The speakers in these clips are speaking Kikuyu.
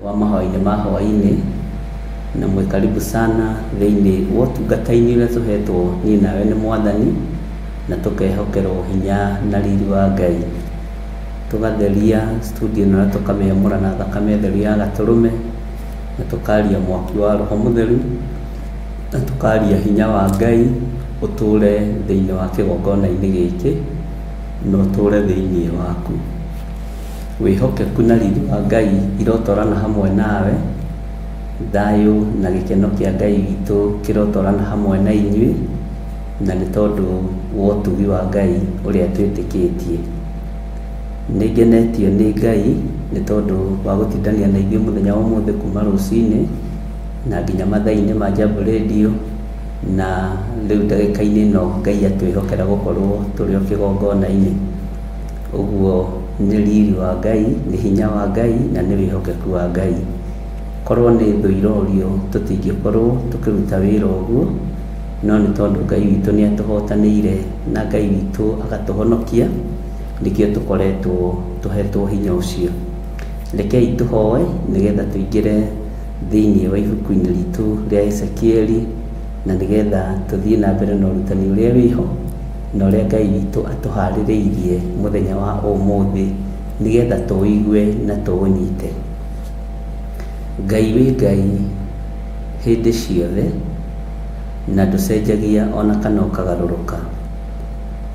wa mahoya-inĩ ma hwaĩ-inĩ na mwĩ karibu sana thĩinĩ wa ũtungata-inĩ ũrĩa tũhetwo niĩ nawe nĩ Mwathani, na tũkehokerwo hinya na riri wa Ngai. Tũgatheria studio ĩno na tũkamĩamũra na thakame theru ya Gatũrũme, na tũkaria mwaki wa Roho Mũtheru, na tũkaria hinya wa Ngai ũtũre thĩinĩ wa kĩgongona-inĩ gĩkĩ na ũtũre thĩinĩ waku. Wĩhokeku na riri wa Ngai irotwarana hamwe nawe, thayũ na gĩkeno kĩa Ngai witũ kĩrotwarana hamwe na inyuĩ, na nĩ tondũ wa ũtugi wa Ngai ũrĩa twĩtĩkĩtie. Nĩngenetio nĩ Ngai nĩ tondũ wa gũtindania na ithuĩ mũthenya wa ũmũthĩ kuma rũcinĩ na nginya mathaa-inĩ ma Jambo Radio, na rĩu ndagĩka-inĩ ĩno Ngai atwĩhokera gũkorwo tũrĩ o kĩgongona-inĩ. Ũguo nĩ riri wa Ngai, nĩ hinya wa Ngai na nĩ wĩhokeku wa Ngai. Korwo nĩ thũ irorio tũtingĩkorwo tũkĩruta wĩra ũguo, no nĩ tondũ Ngai witũ nĩ atũhotanĩire na Ngai witũ agatũhonokia, nĩkĩo tũkoretwo tũhetwo hinya ũcio. Rekei tũhoe nĩgetha tũingĩre thĩinĩ wa ibuku-inĩ ritũ rĩa Ezekieli, na nĩgetha tũthiĩ na mbere na ũrutani ũrĩa wĩho na ũrĩa Ngai witũ atũharĩrĩirie mũthenya wa ũmũthĩ, nĩgetha tũũigue na tũũnyite. Ngai wĩ Ngai hĩndĩ ciothe, na ndũcenjagia ona kana ũkagarũrũka.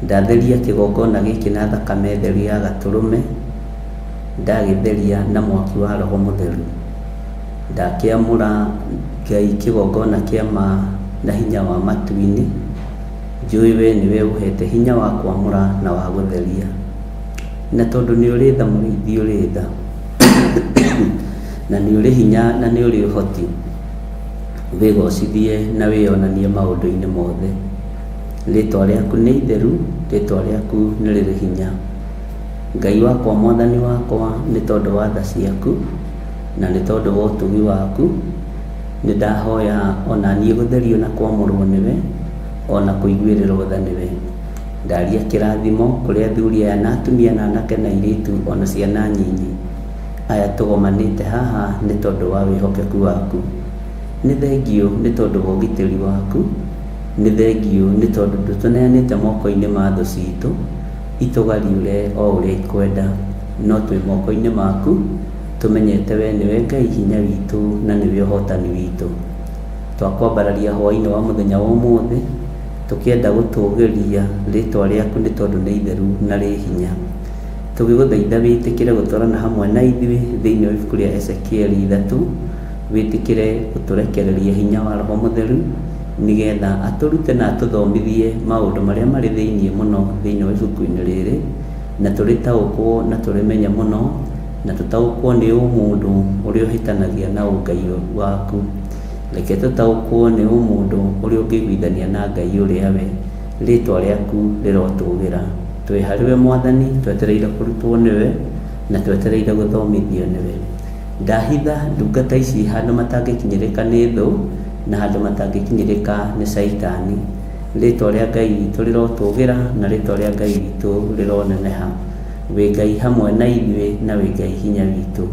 Ndatheria kĩgongona gĩkĩ na thakame theru ya Gatũrũme, ndagĩtheria na mwaki wa Roho Mũtheru. Ndakĩamũra Ngai kĩgongona kĩa ma na hinya wa matu-inĩ, njũĩ we nĩwe ũhete hinya wa kwamũra na wa gũtheria, na tondũ nĩ ũrĩ tha mũrĩithi ũrĩ tha na nĩ ũrĩ hinya na nĩ ũrĩ ũhoti, wĩgocithie na wĩonanie maũndũ-inĩ mothe. Rĩtwa rĩaku nĩ itheru, rĩtwa rĩaku nĩ rĩrĩ hinya. Ngai wakwa, Mwathani wakwa, nĩ tondũ wa tha ciaku na nĩ tondũ wa ũtugi waku, nĩ ndahoya ona niĩ gũtherio na kwamũrwo nĩwe, ona kũiguĩrĩrwo tha nĩwe. Ndaria kĩrathimo kũrĩ athuri aya na atumia na anake na airĩtu ona ciana nyinyi aya tũgomanĩte haha nĩ tondũ wa wĩhokeku waku. Nĩ thengio nĩ tondũ wa ũgitĩri waku, nĩ thengio nĩ tondũ ndũtũneanĩte moko-inĩ ma thũ citũ itũgariũre o ũrĩa ikwenda, no twĩ moko-inĩ maku, tũmenyete we nĩwe Ngai hinya witũ na nĩwe ũhotani witũ. Twakwambararia hwaĩ-inĩ wa mũthenya wa ũmũthĩ, tũkĩenda gũtũũgĩria rĩtwa rĩaku nĩ tondũ nĩ itheru na rĩ hinya. Tũgĩgũthaitha wĩtĩkĩre gũtwarana hamwe na ithuĩ thĩinĩ wa ibuku rĩa Ezekieli 3, wĩtĩkĩre gũtũrekereria hinya wa Roho Mũtheru, nĩgetha atũrute na atũthomithie maũndũ marĩa marĩ thĩinĩ mũno thĩinĩ wa ibuku-inĩ rĩrĩ, na tũrĩtaũkwo na tũrĩmenye mũno, na tũtaũkwo nĩ mũndũ ũrĩa ũhĩtanagia na ũngai waku. Reke tũtaũkwo nĩ mũndũ ũrĩa ũngĩiguithania na Ngai ũrĩa we, rĩtwa rĩaku rĩrotũgĩra. Twĩ harĩwe Mwathani, twetereire kũrutwo nĩwe na twetereire gũthomithio nĩwe. Ndahitha ndungata ici handũ matangĩkinyĩrĩka nĩ thũ na handũ matangĩkinyĩrĩka nĩ Saitani. Rĩtwa rĩa Ngai witũ rĩrotũgĩra na rĩtwa rĩa Ngai witũ rĩroneneha. Wĩ Ngai hamwe na ithuĩ na wĩ Ngai hinya witũ,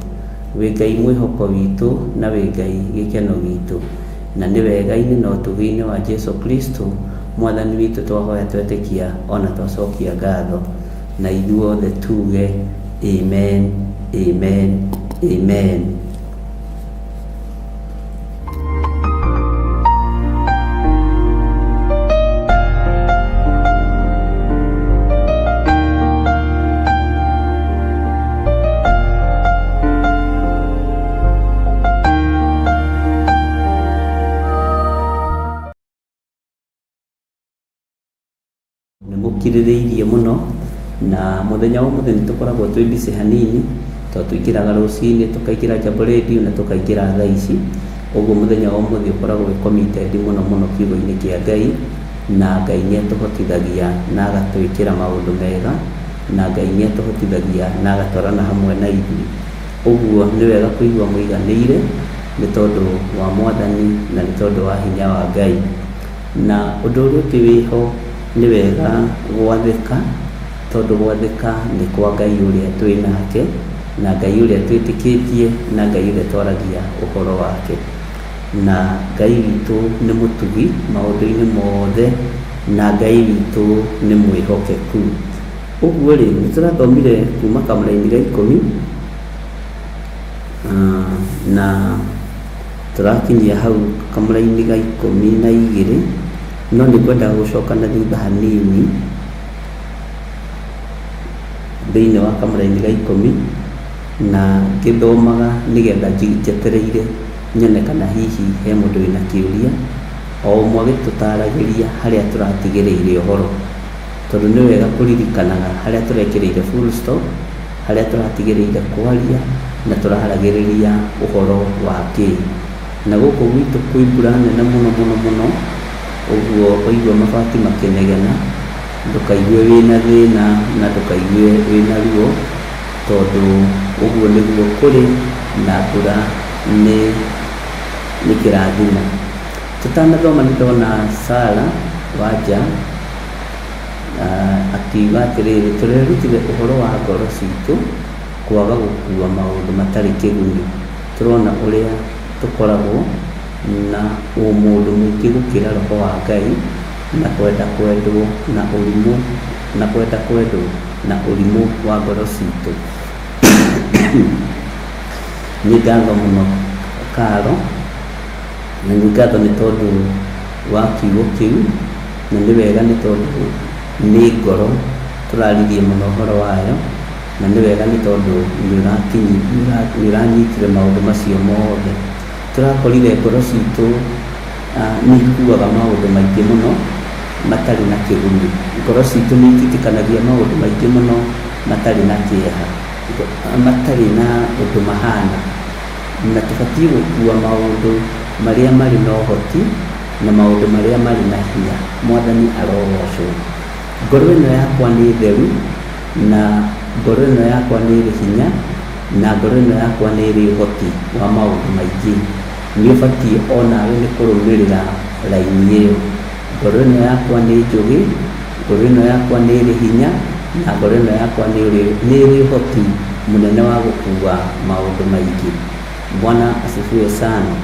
wĩ Ngai mwĩhoko witũ na wĩ Ngai gĩkeno gitũ, na nĩ wega-inĩ na ũtugi-inĩ wa Jesu Kristo Mwathani witũ twahoya twetĩkia ona twacokia ngatho, na ithuothe tuge amen, amen, amen. Nĩmũkirĩrĩirie mũno, na mũthenya wa ũmũthĩ nĩtũkoragwo twĩ busy hanini, tondũ tũingĩraga rũcinĩ tũkaingĩra Jambo Radio na tũkaingĩra thaa ici. Ũguo mũthenya wa ũmũthĩ ũkoragwo wĩ committed mũno mũno kiugo-inĩ kĩa Ngai, na Ngai nĩatũhotithagia na agatwĩkĩra maũndũ mega, na Ngai nĩatũhotithagia na agatwarana hamwe na ithuĩ. Ũguo nĩ wega kũigua mũiganĩire nĩ tondũ wa Mwathani na nĩ tondũ wa hinya wa Ngai. Na ũndũ ũrĩa ũngĩ wĩho nĩ wega gwathĩka, tondũ gwathĩka nĩ kwa Ngai ũrĩa twĩ nake, na Ngai ũrĩa twĩtĩkĩtie na Ngai ũrĩa twaragia ũhoro wake. Na Ngai witũ nĩ mũtugi maũndũ-inĩ mothe, na Ngai witũ nĩ mwĩhokeku. Ũguo rĩ, nĩtũrathomire kuma kamũra-inĩ ga 10 na tũrakinyia hau kamũra-inĩ ga 12, no nĩngwenda gũcoka na thutha hanini thĩinĩ wa kamũra-inĩ ga 10 na ngĩthomaga nĩgetha njetereire nyone kana hihi he mũndũ wĩna kĩũria o ũmwe agĩtũtaragĩria harĩa tũratigĩrĩire ũhoro, tondũ nĩ wega kũririkanaga harĩa tũrekĩrĩire full stop, harĩa tũratigĩrĩire kwaria na tũraharagĩrĩria ũhoro wa kĩĩ. Na gũkũ gwitũ kwĩ mbura nene mũno, ũguo waigua mabati makĩnegena ndũkaigue wĩna thĩna na ndũkaigue wĩna ruo, tondũ ũguo nĩguo kũrĩ na mbura nĩ kĩrathimo. Tũtanathoma nĩndona Sarah Wanja akiuga atĩrĩrĩ, tũrerutire ũhoro wa ngoro citũ kwaga gũkua maũndũ matarĩ kĩguni. Tũrona ũrĩa tũkoragwo na ũmũndũ mũingĩ gũkĩra roho wa Ngai na kwenda kwendwo na ũrimũ wa ngoro citũ. Nĩ ngatho mũno Karo, na nĩ ngatho nĩ tondũ wa kiugo kĩu, na nĩ wega nĩ tondũ nĩ ngoro tũraririe mũno ũhoro wayo, na nĩ wega nĩ tondũ nĩ ũranyitire maũndũ macio mothe. Tũrakorire ngoro citũ nĩ ikuaga maũndũ maingĩ mũno matarĩ na kĩguni. Ngoro citũ nĩ ititikanagia maũndũ maingĩ mũno matarĩ na kĩeha, matarĩ na ũndũ mahana, na tũbatiĩ gũkua maũndũ marĩa marĩ na ũhoti na maũndũ marĩa marĩ na hinya. Mwathani arogocwo. Ngoro ĩno yakwa nĩ theru, na ngoro ĩno yakwa nĩ ĩrĩ hinya, na ngoro ĩno yakwa nĩ ĩrĩ ũhoti wa maũndũ maingĩ. Nĩ ũbatiĩ onawe nĩ kũrũmĩrĩra raini ĩyo. Ngoro ĩno yakwa nĩ njũgĩ, ngoro ĩno yakwa nĩ ĩrĩ hinya, na ngoro ĩno yakwa nĩ ĩrĩ ũhoti mũnene wa gũkua maũndũ maingĩ. Bwana asifiwe sana.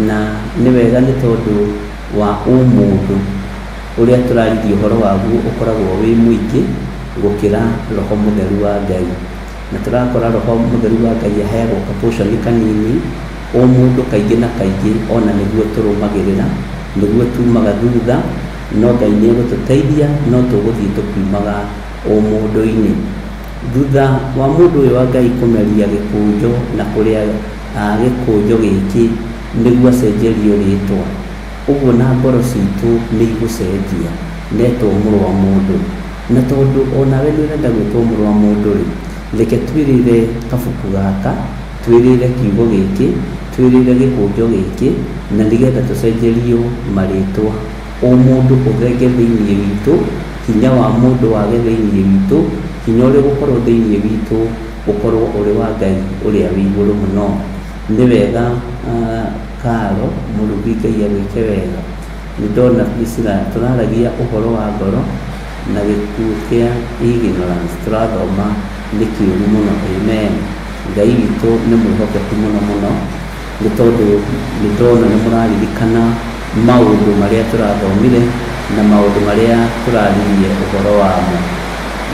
Na nĩ wega nĩ tondũ wa ũmũndũ ũrĩa tũraririe ũhoro waguo ũkoragwo wĩ mũingĩ gũkĩra roho mũtheru wa Ngai, na tũrakora roho mũtheru wa Ngai aheagwo portion kanini. Ũmũndũ kaingĩ na kaingĩ ona nĩguo tũrũmagĩrĩra, nĩguo tumaga thutha, no Ngai nĩ egũtũteithia, no tũgũthiĩ tũkiumaga ũmũndũ-inĩ. Thutha wa mũndũ ũyũ wa Ngai kũmeria gĩkũnjo na kũrĩa gĩkũnjo gĩkĩ nĩguo acenjerio rĩtwa, ũguo na ngoro citũ nĩ igũcenjia netwo mũrũ wa mũndũ. Na tondũ onawe nĩ ũrenda gwĩtwo mũrũ wa mũndũ rĩ, reke twĩrĩre kabuku gaka, twĩrĩre kiugo gĩkĩ, twĩrĩre gĩkũnjo gĩkĩ, na nĩgetha tũcenjerio marĩtwa. Mũndũ ũthenge thĩinĩ witũ, hinya wa mũndũ wage thĩinĩ witũ, hinya ũrĩa gũkorwo thĩinĩ witũ ũkorwo ũrĩ wa Ngai ũrĩa wĩ igũrũ mũno. Nĩ wega Karo mũrugi, Ngai agwĩke wega. Nĩ ndona tũraragia ũhoro wa ngoro na gĩkuũ kĩa ignorance, tũrathoma nĩ kĩũru mũno. Amen. Ngai witũ nĩ mwĩhokeku mũno, nĩ tondũ nĩ ndona nĩ mũraririkana maũndũ marĩa tũrathomire na maũndũ marĩa tũraririe ũhoro wamo.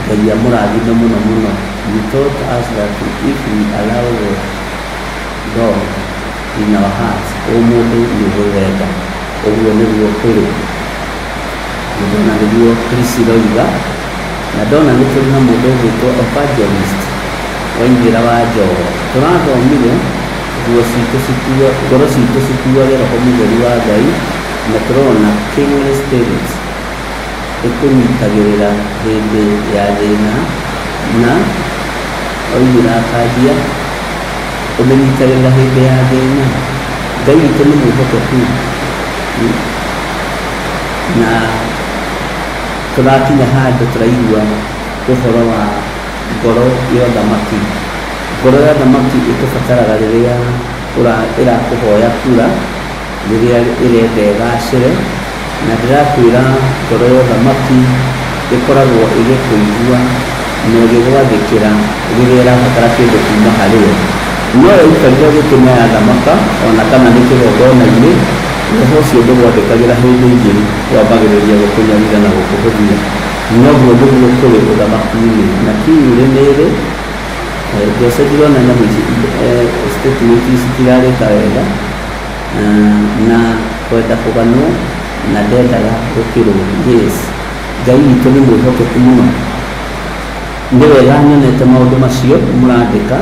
Ngai amũrathime mũno. You taught us that if we allow God in our hearts, mũndũ nĩ gũthenga. Ũguo nĩguo kũrĩ. Ndona nĩguo Kristo oiga, na ndona nĩ tũrĩ na mũndũ ũgwĩtwo evangelist Waithĩra wa Njogo. Tũrathomire ngoro citũ cikuage roho mũtheru wa Ngai, na tũrona kingly spirit ĩkũnyitagĩrĩra hĩndĩ ya thĩna, na oigĩra akanjia ũmĩnyitagĩrĩra hĩndĩ ya thĩna. Ngai witũ nĩ mwĩhokeku, na tũrakinya handũ tũraigua ũhoro wa ngoro ya ũthamaki. Ngoro ya ũthamaki ĩtũbataraga rĩrĩa ĩrakũhoya kura, rĩrĩa ĩrenda ĩgacĩre, na ndĩrakwĩra ngoro ya ũthamaki ĩkoragwo ĩgĩkũigua na ũgĩgwathĩkĩra rĩrĩa ĩrabatara kĩndũ kuma harĩwe. No ĩikarire gũtũma ya thamaka ona kana nĩ kĩgongona-inĩ, roho ũcio ndũgwathĩkagĩra hĩndĩ igĩrĩ, wambagĩrĩria gũkũnyarira na gũkũhũthia. Noguo nĩguo kũrĩ ũthamaki-inĩ, na kiumire nĩrĩ Jose ndĩrona nyamũ ici statement ici citirarĩka wega, na kwenda kũganwo na ndendaga gũkĩrwo. Yes, Ngai witũ nĩ mwĩhokeku mũno. Nĩ wega nyonete maũndũ macio mũrandĩka,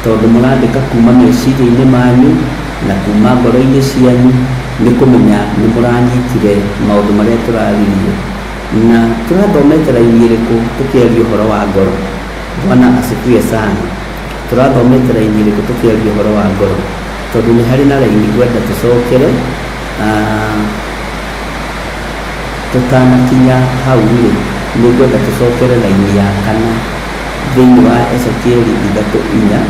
tondũ mũrandĩka kuma meciria-inĩ manyu na kuma ngoro-inĩ cianyu, nĩ kũmenya nĩ mũranyitire maũndũ marĩa tũraririe. Na tũrathomete raini ĩrĩkũ tũkĩaria ũhoro wa ngoro? Bwana asifiwe sana. Tũrathomete raini ĩrĩkũ tũkĩaria ũhoro wa ngoro? Tondũ nĩ harĩ na raini ngwenda tũcokere tũtanakinya hau rĩ, nĩ ngwenda tũcokere raini ya 4 thĩinĩ wa Ezekieli 3:4,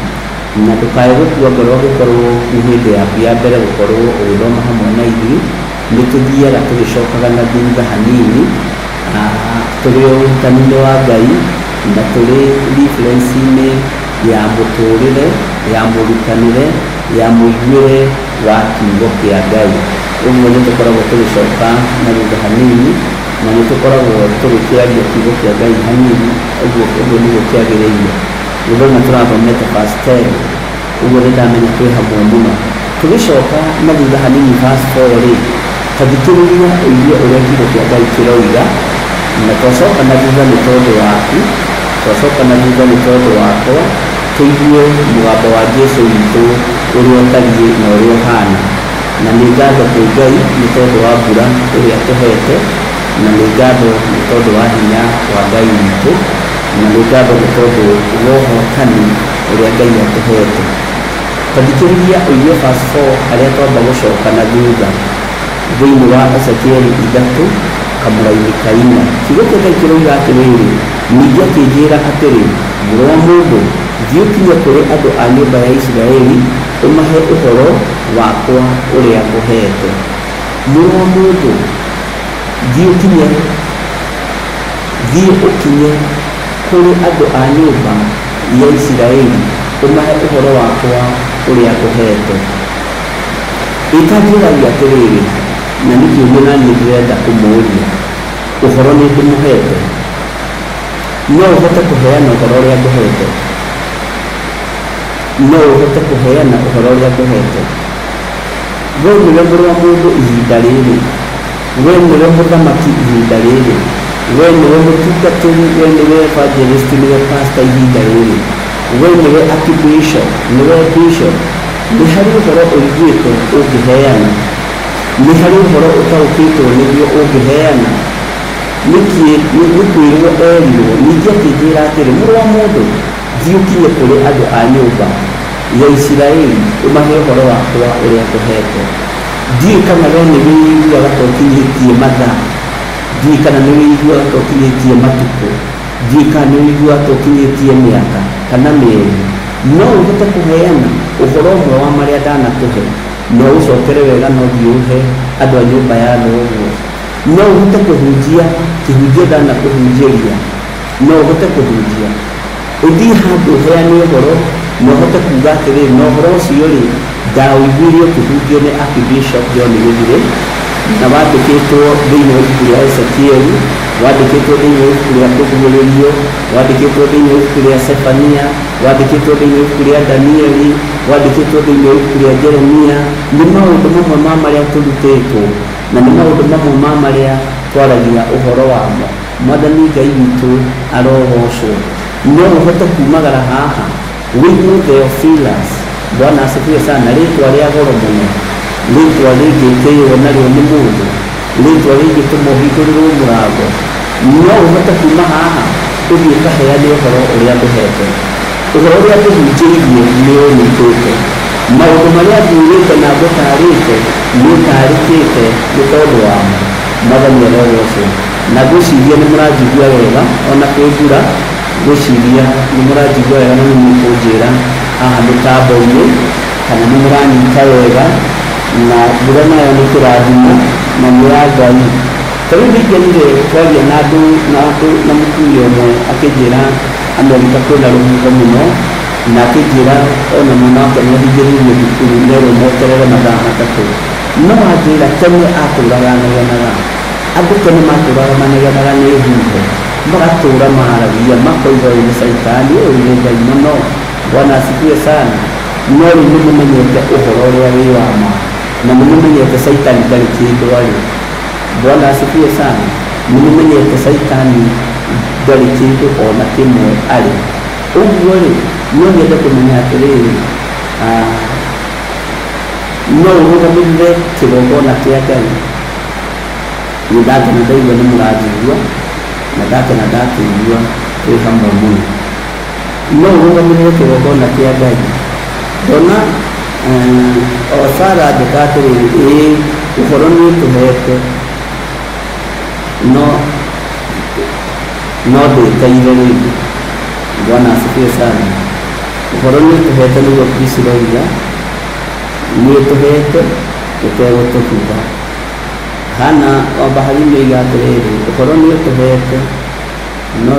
na ndũkae gũkua ngoro gũkorwo nĩ hĩndĩ yaku ya mbere gũkorwo ũgĩthoma hamwe na ithuĩ. Nĩ tũthiaga tũgĩcokaga na thutha hanini, tũrĩ ũrutani-inĩ wa Ngai na tũrĩ reference-inĩ ya mũtũrĩre, ya mũrutanĩre, ya mũiguĩre wa kiugo kĩa Ngai. Ũguo nĩ tũkoragwo tũgĩcoka na thutha hanini, na nĩ tũkoragwo tũgĩkĩaria kiugo kĩa Ngai hanini. Ũguo nĩguo kĩagĩrĩire. Gũthoma tũrathomete verse 10, ũguo nĩ ndamenya twĩ hamwe mũno. Tũgĩcoka na thutha hanini verse 4 rĩ, tathikĩrĩria ũigue ũrĩa kiugo kĩa Ngai kĩroiga, na twacoka na thutha nĩ tondũ waku, twacoka na thutha nĩ tondũ wakwa, tũigue mũgambo wa Jesũ witũ ũrĩa ũtariĩ na ũrĩa ũhana. Na nĩ ngatho kwĩ Ngai nĩ tondũ wa mbura ĩrĩa tũhete, na nĩ ngatho nĩ tondũ wa hinya wa Ngai witũ, na nĩ ngatho nĩ tondũ wa ũhotani ũrĩa Ngai atũhete. Tathikĩrĩria ũigue verse 4 harĩa twamba gũcoka na thutha thĩinĩ wa Ezekieli 3 kamũra-inĩ ka 4. Kiugo kĩa Ngai kĩroiga atĩrĩrĩ, ningĩ akĩnjĩra atĩrĩ, mũrũ wa mũndũ, thiĩ ũkinye kũrĩ andũ a nyũmba ya Isiraeli, ũmahe ũhoro wakwa ũrĩa ngũhete. Mũrũ wa mũndũ, thiĩ ũkinye kũrĩ andũ a nyũmba ya Isiraeli, ũmahe ũhoro wakwa ũrĩa ngũhete. Ĩkanjĩragia atĩrĩrĩ, na nĩ kĩũria na niĩ ndĩrenda kũmũũria, ũhoro nĩ ndĩmũhete? No ũhote kũheana ũhoro ũrĩa ngũhete? No ũhote kũheana ũhoro ũrĩa ngũhete? We nĩwe mũrũ wa mũndũ ihinda rĩrĩ, we nĩwe mũthamaki ihinda rĩrĩ, we nĩwe mũtungatĩri, we nĩwe evangelist, nĩwe pastor ihinda rĩrĩ, we nĩwe archbishop, nĩwe bishop. Nĩ harĩ ũhoro ũiguĩte ũngĩheana? Nĩ harĩ ũhoro ũtaũkĩtwo nĩguo ũngĩheana? Nĩkwĩrwo erirwo, ningĩ akĩnjĩra atĩrĩ, mũrũ wa mũndũ, thiĩ ũkinye kũrĩ andũ a nyũmba ya Isiraeli, ũmahe ũhoro wakwa ũrĩa ngũhete. Ndiũĩ kana we nĩ wĩiguaga ta ũkinyĩtie mathaa, ndiũĩ kana nĩ wĩiguaga ta ũkinyĩtie matukũ, ndiũĩ kana nĩ wĩiguaga ta ũkinyĩtie mĩaka kana mĩeri. No ũhote kũheana ũhoro ũmwe wa marĩa ndanakũhe, no ũcokere wega na ũthiĩ ũhe andũ a nyũmba ya thoguo. No ũhote kũhunjia kĩhunjio ndanakũhunjĩria, no ũhote kũhunjia, ũthiĩ handũ ũheane ũhoro na ũhote kuuga atĩrĩrĩ, na ũhoro ũcio rĩ, ndawĩiguire ũkĩhunjio nĩ Archbishop John Gĩthirĩ, na wandĩkĩtwo thĩinĩ wa ibuku rĩa Ezekieli, wandĩkĩtwo thĩinĩ wa ibuku rĩa Kũguũrĩrio, wandĩkĩtwo thĩinĩ wa ibuku rĩa Sefania, wandĩkĩtwo thĩinĩ wa ibuku rĩa Danieli, wandĩkĩtwo thĩinĩ wa ibuku rĩa Jeremia. Nĩ maũndũ mamwe ma marĩa tũrutĩtwo, na nĩ maũndũ mamwe ma marĩa twaragia ũhoro wamo. Mwathani Ngai witũ arogocwo. No ũhote kumagara haha wĩiguo Theophilus, Bwana asifiwe sana, rĩtwa rĩa goro mũno, rĩtwa rĩngĩkĩywo narĩo nĩ mũndũ, rĩtwa rĩngĩtũmwo hingũrĩrwo mũrango. No ũhote kuma haha ũthiĩ ũkaheane ũhoro ũrĩa ngũhete. Ũhoro ũrĩa ngũhunjĩirie nĩ ũnyitĩte. Maũndũ marĩa ngwĩrĩte na ngũtaarĩte nĩ ũtaarĩkĩte nĩ tondũ wamo. Mwathani arogocwo. Na ngwĩciria nĩ mũranjigua wega, ona kwĩ mbura, ngwĩciria nĩ mũranjigua wega na nĩ mũkũnjĩra haha mĩtambo-inĩ kana nĩ mũranyita wega, na mbura nayo nĩ kĩrathimo na nĩ ya Ngai. Tarĩu nĩingĩrire kwaria na andũ na mũkui ũmwe akĩnjĩra Amerika kwĩna rũhuho mũno, na akĩnjĩra ona mwana wake nĩahingĩrĩirio thukuru nerwo meterere mathaa matatũ. No anjĩra tene atũraga anegenaga, andũ tene matũraga manegenaga nĩ huho, magatũra maragia makoiga ũyũ nĩ caitani, ũyũ nĩ Ngai mũno. Bwana asifiwe sana. No rĩu nĩmũmenyete ũhoro ũrĩa wĩ wa ma, na nĩmũmenyete caitani ndarĩ kĩndũ arĩ. Bwana asifiwe sana. Nĩmũmenyete caitani ndarĩ kĩndũ ona kĩmwe arĩ. Ũguo rĩ, no nyende kũmenya atĩrĩrĩ, no ũrũgamĩrĩre kĩgongona kĩa Ngai. Nĩndakena ndaigua nĩmũranjigua, na ndakena ndakĩigua twĩ hamwe mũno. No ũrũgamĩrĩre kĩgongona kĩa Ngai. Ndona Sara andĩka atĩrĩrĩ, ũhoro nĩũtũhete no ndĩteire rĩngĩ. Bwana asifiwe sana. Ũhoro nĩũtũhete nĩguo Kristo oiga, nĩũtũhete ũtegũtũhitha. Hana wa Baharini oiga atĩrĩrĩ, ũhoro nĩũtũhete no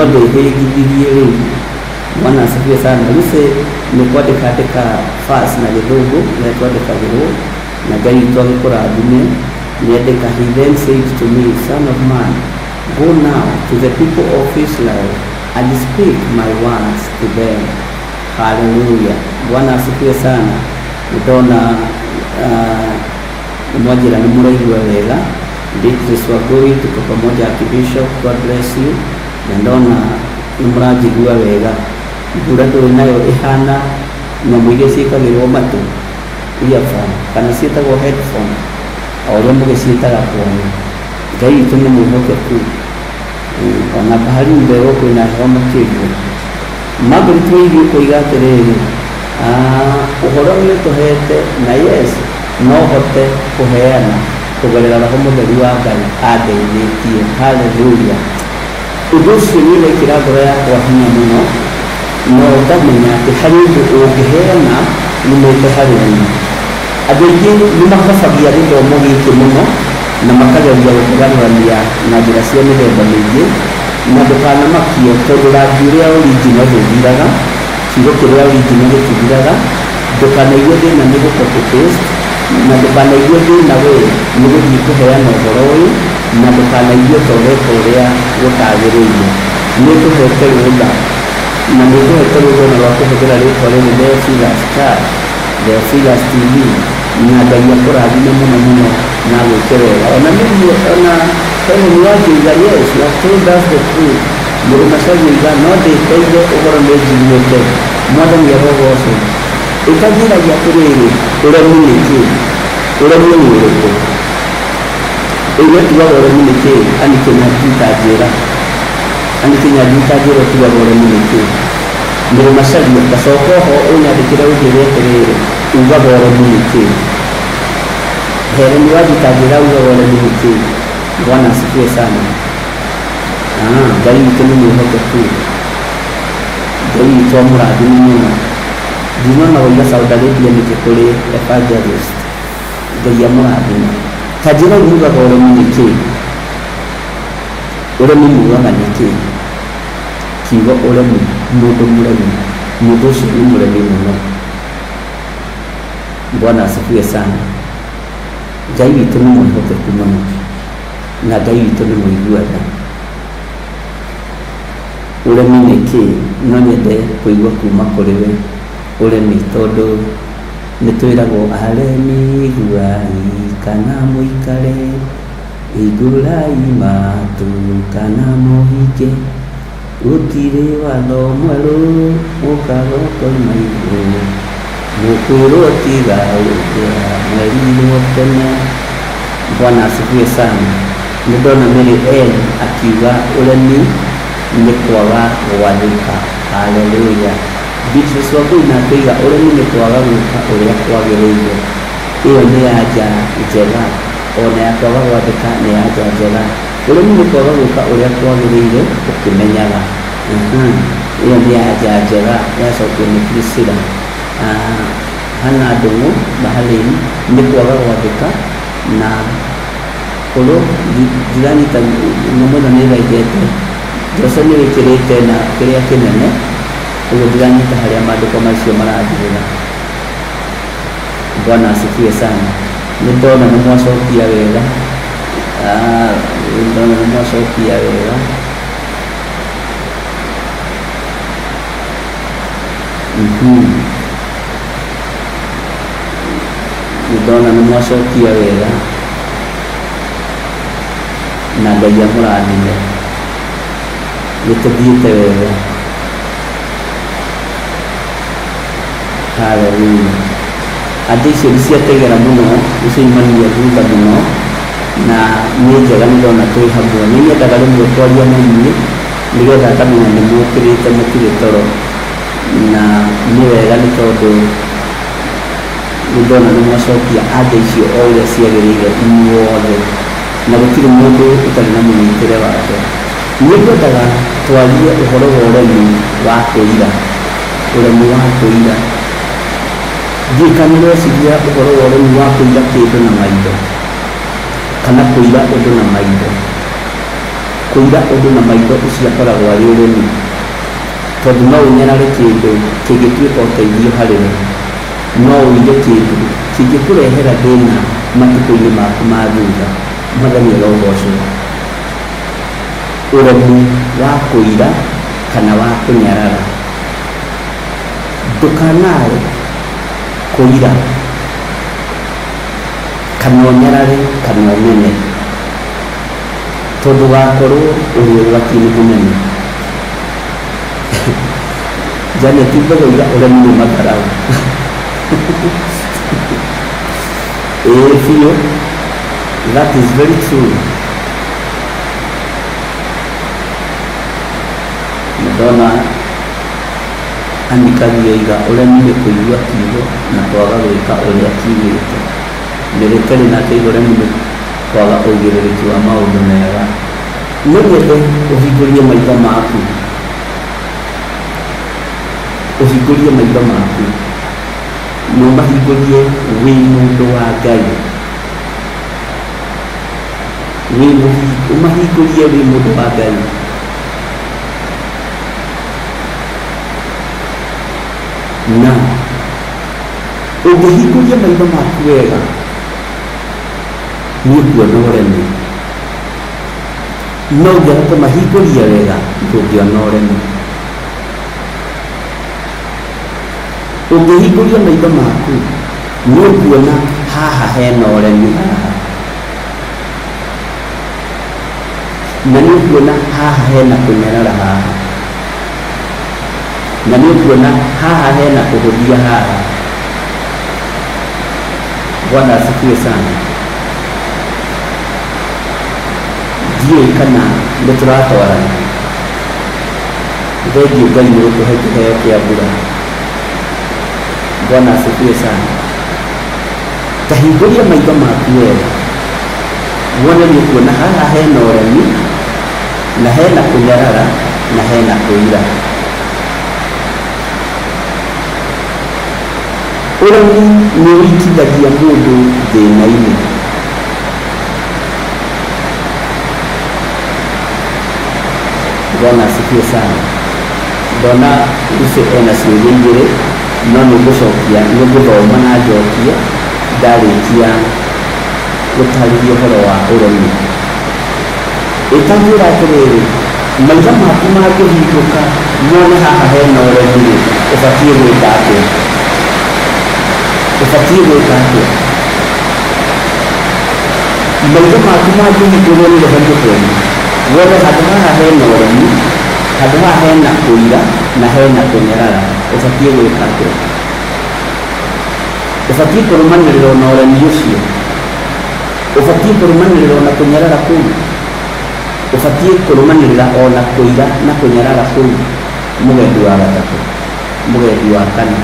ndĩhĩngithirie rĩu. Bwana asifiwe sana. Rĩu nĩ kwandĩka fast na gĩthũngũ nĩ twandĩkagĩrwo, na Ngai witũ agĩkũrathime. Nĩandĩka, he then said to me, son of man, go now to the people of Israel and speak my words to them. Hallelujah. Bwana asifiwe sana. Ndona mwajira ni muraigua wega. Beatrice Wagoi tuko pamoja Archbishop, God bless you. Na ndona ni murajigua wega. Mbura tũrĩ nayo ĩhana nyamũ iria ciĩkagĩrwo matũ, earphone kana ciĩtagwo headphone, o ũrĩa mũgĩciĩtaga kwanyu. Ngai witũ nĩ mwĩhokeku. Ona Baharini mbegũ kwĩna heho makĩria. Margaret Wĩiru kũiga atĩrĩrĩ, ũhoro nĩũtũhete na yes, no hote kũheana kũgerera Roho Mũtheru wa Ngai andeithĩtie. Hallelujah. Ũndũ ũcio nĩwekĩra ngoro yakwa hinya mũno, no ngamenya atĩ harĩ ũndũ ũngĩheana nĩmete harĩ niĩ. Andũ aingĩ nĩmakabagia gĩthomo gĩkĩ mũno na makageria gũkũganĩrania na njĩra cia mĩthemba mĩingĩ, na ndũkanamakie tondũ rangi ũrĩa original ndũthiraga, kiugo kĩrĩa original gĩtithiraga. Ndũkanaigue thĩna nĩ gũ-copy paste, na ndũkanaigue thĩna we nĩ gũthiĩ kũheana ũhoro ũyũ, na ndũkanaigue ta ũreka ũrĩa gũtagĩrĩire. Nĩtũhete rũtha, na nĩtũhete rũtha na rwa kũhũthĩra rĩtwa rĩrĩ Theophilus TV, na Ngai akũrathime mũno mũno na gwĩke wega. Ona nĩguo ona Helen Wanjĩiga, yes, you have told us the truth. Mũrũmacaria iga no ndĩteire ũhoro nĩnjiguĩte. Mwathani arogocwo. Ĩkanjĩragia atĩrĩrĩ, ũremi nĩ kĩĩ? Ũremi nĩ ũrĩkũ? Ũguo tugaga ũremi nĩ kĩĩ? Ani Kĩnyathi itanjĩra tugaga ũremi nĩ kĩĩ? Mũrũmacaria gacoka oho ũnyandĩkĩre ũnjĩre atĩrĩrĩ, ugaga ũremi nĩ kĩĩ? Helen Wanjĩiga ugaga ũremi nĩ kĩĩ? Bwana asifiwe sana. Ngai witũ nĩ mwĩhokeku. Ngai witũ amũrathime mũno. Ndinona waiga Saudi Arabia nĩkĩ kũrĩ evangelist. Ngai amũrathime. Ta njĩra ugaga ũremi nĩ kĩĩ? Ũremi mugaga nĩ kĩĩ? Kiugo ũremi, mũndũ mũremi, mũndũ ũcio nĩ mũremi mũno. Bwana asifiwe sana. Ngai witũ nĩ mwĩhokeku mũno, na Ngai witũ nĩ mũiguaga. Ũremi nĩ kĩĩ? No nyende kũigua kuma kũrĩ we ũremi, tondũ nĩtwĩragwo aremi iguai kana mũikare, hingũrai matũ kana mũhinge, gũtirĩ watho mwerũ ũkaga ũkoima igũrũ, mũkwĩrwo tiga ũkĩra mwerirwo tene. Bwana asifiwe sana. Nĩndona Mary N akiuga ũremi nĩ kwaga gwathĩka. Haleluya. Beatrice Wagoi na akĩiga ũremi nĩ kwaga gwĩka ũrĩa kwagĩrĩire. Ĩyo nĩ anja njega, ona ya kwaga gwathĩka nĩ anja njega. Ũremi nĩ kwaga gwĩka ũrĩa kwagĩrĩire ũkĩmenyaga. Ĩyo nĩ anja njega yacokio nĩ Priscilla. Hana Ndung'u Baharini nĩ kwaga gwathĩka na koro ndiranyita mũno nĩ thaigete Joshua nĩ wĩkĩrĩte na kĩrĩa kĩnene ũguo ndiranyita harĩa maandĩko macio marathirĩra. Bwana asifiwe sana. Nĩ ndona nĩ mwacokia wega, ndona nĩ mwacokia wega. Ndona nĩ mwacokia wega na Ngai amũrathime, nĩtũthiĩte wega. Haleluya. Andũ icio nĩciategera mũno, nĩciaimania thutha mũno, na nĩ njega nĩ ndona twĩ hamwe. Nĩ nyendaga rĩmwe kwaria na inyuĩ nĩgetha ngamenya nĩ mũkĩrĩte mũtirĩ toro, na nĩ wega nĩ tondũ nĩ ndona nĩ mwacokia anja icio o ũrĩa ciagĩrĩire inyuothe, na gũtirĩ mũndũ ũtarĩ na mũnyitĩre wake. Nĩ ngwendaga twarie ũhoro wa ũremi wa kũira, ũremi wa kũira. Ndikanĩrwo ciria ũhoro wa ũremi wa kũira kĩndũ na maitho, kana kũira ũndũ na maitho. Kũira ũndũ na maitho ũcio akoragwo arĩ ũremi, tondũ no ũnyarare kĩndũ kĩngĩtuĩka ũteithio harĩwe, no ũige kĩndũ kĩngĩkũrehera thĩna matukũ-inĩ maku ma thutha. Mwathani arogocwo. Ũremi wa kũira kana wa kũnyarara, ndũkanae kũira kana ũnyarare kana ũmene, tondũ wakorwo ũrĩ ũgwati-inĩ mũnene. Janet Mbogoiga ũremi nĩ matharaũ. Biũ, that is very true. Ndona andĩkagia iga ũremi nĩ kũigua kiugo na kwaga gwĩka ũrĩa kiugĩte. Nĩ rĩtarĩ na atĩ ũremi nĩ kwaga ũigĩrĩrĩki wa maũndũ mega. Nĩ nyende ũhingũrie maitho maku, ũhingũrie maitho maku na ũmahingũrie wĩ mũndũ wa Ngai, ũmahingũrie wĩ mũndũ wa Ngai. Na ũngĩhingũria maitho maku wega nĩ ũkuona ũremi, no ũngĩaga kũmahingũria wega ndũngĩona ũremi. Ũngĩhingũria maitho maku nĩ ũkuona haha hena ũremi haha, na nĩ ũkuona haha hena kũnyarara haha, na nĩ ũkuona haha hena kũhũthia haha. Bwana asifiwe sana. Ndiũĩ kana nĩ tũratwarana. Thengiũ Ngai nĩ gũtũhe kĩheo kĩa mbura. Bwana asifiwe sana. Ta hingũria maitho maku wega wone nĩ ũkuona haha hena ũremi na hena kũnyarara na hena kũira. Ũremi nĩ ũikithagia mũndũ thĩna-inĩ. Bwana asifiwe sana. Ndona Lucy ena ciũria igĩrĩ, no nĩngũcokia, nĩngũthoma na njokie ndarĩkia gũtarĩria ũhoro wa ũremi. Ĩtanjĩra atĩrĩrĩ, maitho maku mangĩhingũka mone haha hena ũremi-rĩ, ũbatiĩ gwĩka atĩa? Ũbatiĩ gwĩka atĩa? Maitho maku mangĩhingũrwo nĩ rehe mũtweni, wone handũ haha hena ũremi, handũ haha hena kũira na hena kũnyarara, ũbatiĩ gwĩka atĩa? Ũbatiĩ kũrũmanĩrĩra na ũremi ũcio, ũbatiĩ kũrũmanĩrĩra na kũnyarara kũu, ũbatiĩ kũrũmanĩrĩra ona kũira na kũnyarara kũu. Mũgendi wa gatatũ, mũgendi wa kana.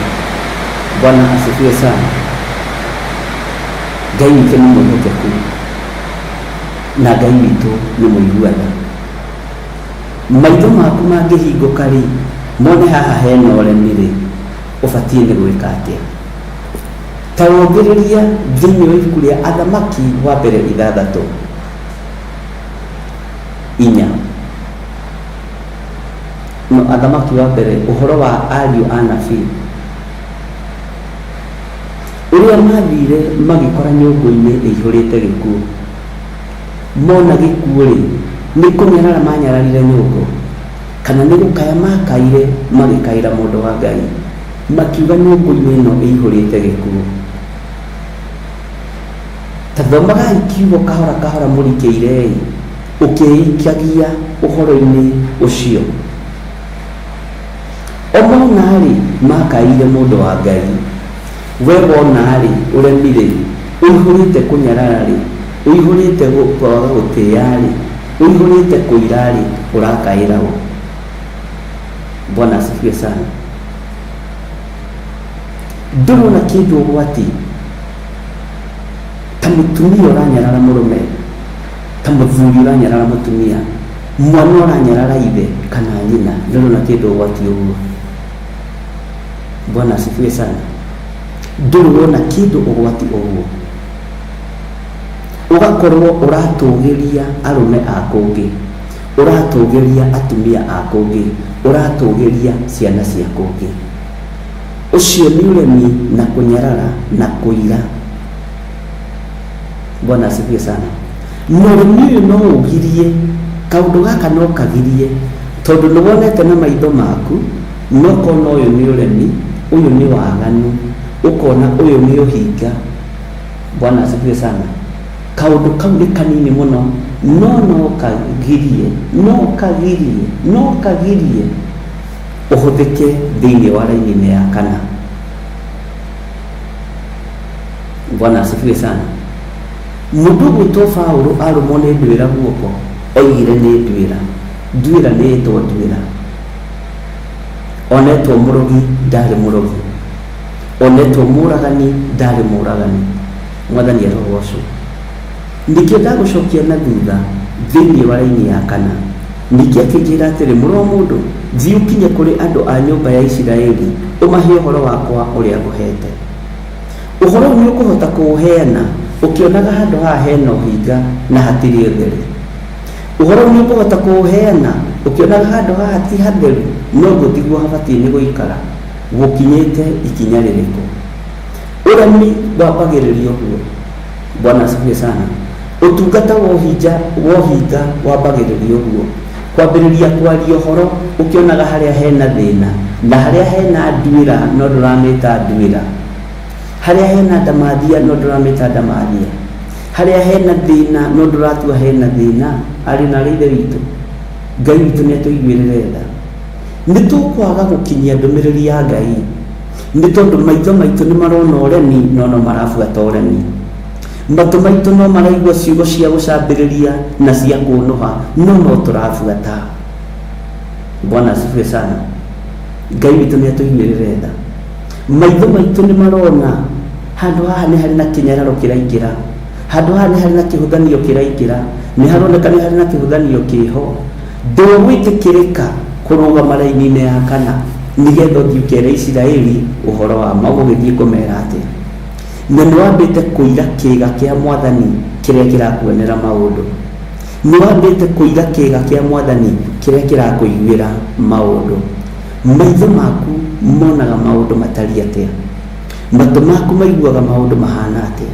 Bwana asifiwe sana. Ngai witũ nĩ mwĩhokeku na Ngai witũ nĩ mũiguana. Maitho maku mangĩhingũka-rĩ, mone haha hena ũremi-rĩ, ũbatiĩ nĩ gwĩka atĩa? Ta wongĩrĩria thĩinĩ wa ibuku rĩa Athamaki wa mbere 6, no athamaki wa mbere uhoro wa ariũ a nabii ũrĩa mathire magĩkora nyũngũ-inĩ ĩihũrĩte gĩkuũ. Mona gĩkuũ-rĩ, nĩ kũnyarara manyararire nyũngũ kana nĩ gũkaya makaire magĩkaĩra mũndũ wa Ngai makiuga nyũngũ-inĩ ĩno ĩihũrĩte gĩkuũ. Ta thomagai kiugo kahora kahora mũrikĩire ũkĩikagia ũhoro-inĩ ũcio. Omona-rĩ makaire mũndũ wa Ngai, we wona-rĩ ũremi-rĩ ũihũrĩte kũnyarara-rĩ, ũihũrĩte kwaga gũtĩa-rĩ, ũihũrĩte kũira-rĩ, ũrakaĩra ũ? Bwana asifiwe sana. Ndĩrona kĩndũ ũgwati ta mũtumia ũranyarara mũrũme, ta mũthuri ũranyarara mũtumia, mwana ũranyarara ithe kana nyina. Ndĩrona kĩndũ ũgwati ũguo. Bwana asifiwe sana. Ndĩrona kĩndũ ũgwati ũguo, ũgakorwo ũratũgĩria arũme a kũngĩ, ũratũgĩria atumia a kũngĩ, ũratũgĩria ciana cia kũngĩ. Ũcio nĩ ũremi na kũnyarara na kũira. Bwana asifiwe sana. Mũremi ũyũ no ũgirie, kaũndũ gaka no kagirie, tondũ nĩ wonete na maitho maku, no kona ũyũ nĩ ũremi, ũyũ nĩ waganu, ũkona ũyũ nĩ ũhinga. Bwana asifiwe sana. Kaũndũ kau nĩ kanini mũno, no kagirie ũhũthĩke thĩinĩ wa raini-inĩ ya kana. Bwana asifiwe sana. Mũndũ gwĩtwo Paũlũ arũmwo nĩ nduĩra guoko, oigire nĩ nduĩra nĩ ĩtwo nduĩra. Onetwo mũrogi ndarĩ mũrogi, onetwo mũragani ndarĩ mũragani. Mwathani arogocwo. Ningĩ ndagũcokia na thutha thĩinĩ wa raini ya kana, ningĩ akĩnjĩra atĩrĩ, mũrũ wa mũndũ, thiĩ ũkinye kũrĩ andũ a nyũmba ya Isiraeli ũmahe ũhoro wakwa ũrĩa ngũhete. Ũhoro nĩ ũkũhota kũũheana ũkĩonaga handũ haha hena ũhinga na hatirĩ ũtheri. Ũhoro nĩ ũkũhota kũũheana ũkĩonaga handũ haha ti hatheru, no gũtiguo habatiĩ nĩ gũikara, gũkinyĩte ikinya rĩrĩkũ. Ũremi wambagĩrĩria ũguo. Bwana asifiwe sana. Ũtungata wohinga wambagĩrĩria ũguo, kwambĩrĩria kwaria ũhoro ũkĩonaga harĩa hena thĩna, na harĩa hena nduĩra no ndũramĩta nduĩra, harĩa hena ndamathia no ndũramĩta ndamathia, harĩa hena thĩna no ndũratua hena thĩna. Arĩ na ithe witũ Ngai witũ nĩ atũiguĩrĩre tha. Nĩ tũkwaga gũkinyia ndũmĩrĩri ya Ngai nĩ tondũ maitho maitũ nĩ marona ũremi no marabuata ũremi. Matũ maitũ no maraigua ciugo cia gũcambĩrĩria na cia kũnũha no tũrabuata. Bwana asifiwe sana. Ngai witũ nĩ atũiguĩrĩre tha. Maitho maitũ nĩ marona handũ haha nĩ harĩ na kĩnyararo kĩraingĩra, handũ haha nĩ harĩ na kĩhũthanio kĩraingĩra, nĩ haroneka nĩ harĩ na kĩhũthanio kĩho. Ndũgwĩtĩkĩrĩka kũrũgama raini-inĩ ya kana nĩgetha ũthiĩ ũkere Isiraeli ũhoro wa ma, ũgĩthiĩ kũmera atĩ na nĩ wambĩte kũira kĩĩga kĩa Mwathani kĩrĩa kĩrakuonera maũndũ. Nĩ wambĩte kũira kĩĩga kĩa Mwathani kĩrĩa kĩrakũiguĩra maũndũ. Maitho maku monaga maũndũ matariĩ atĩa? Matũ maku maiguaga maũndũ mahana atĩa?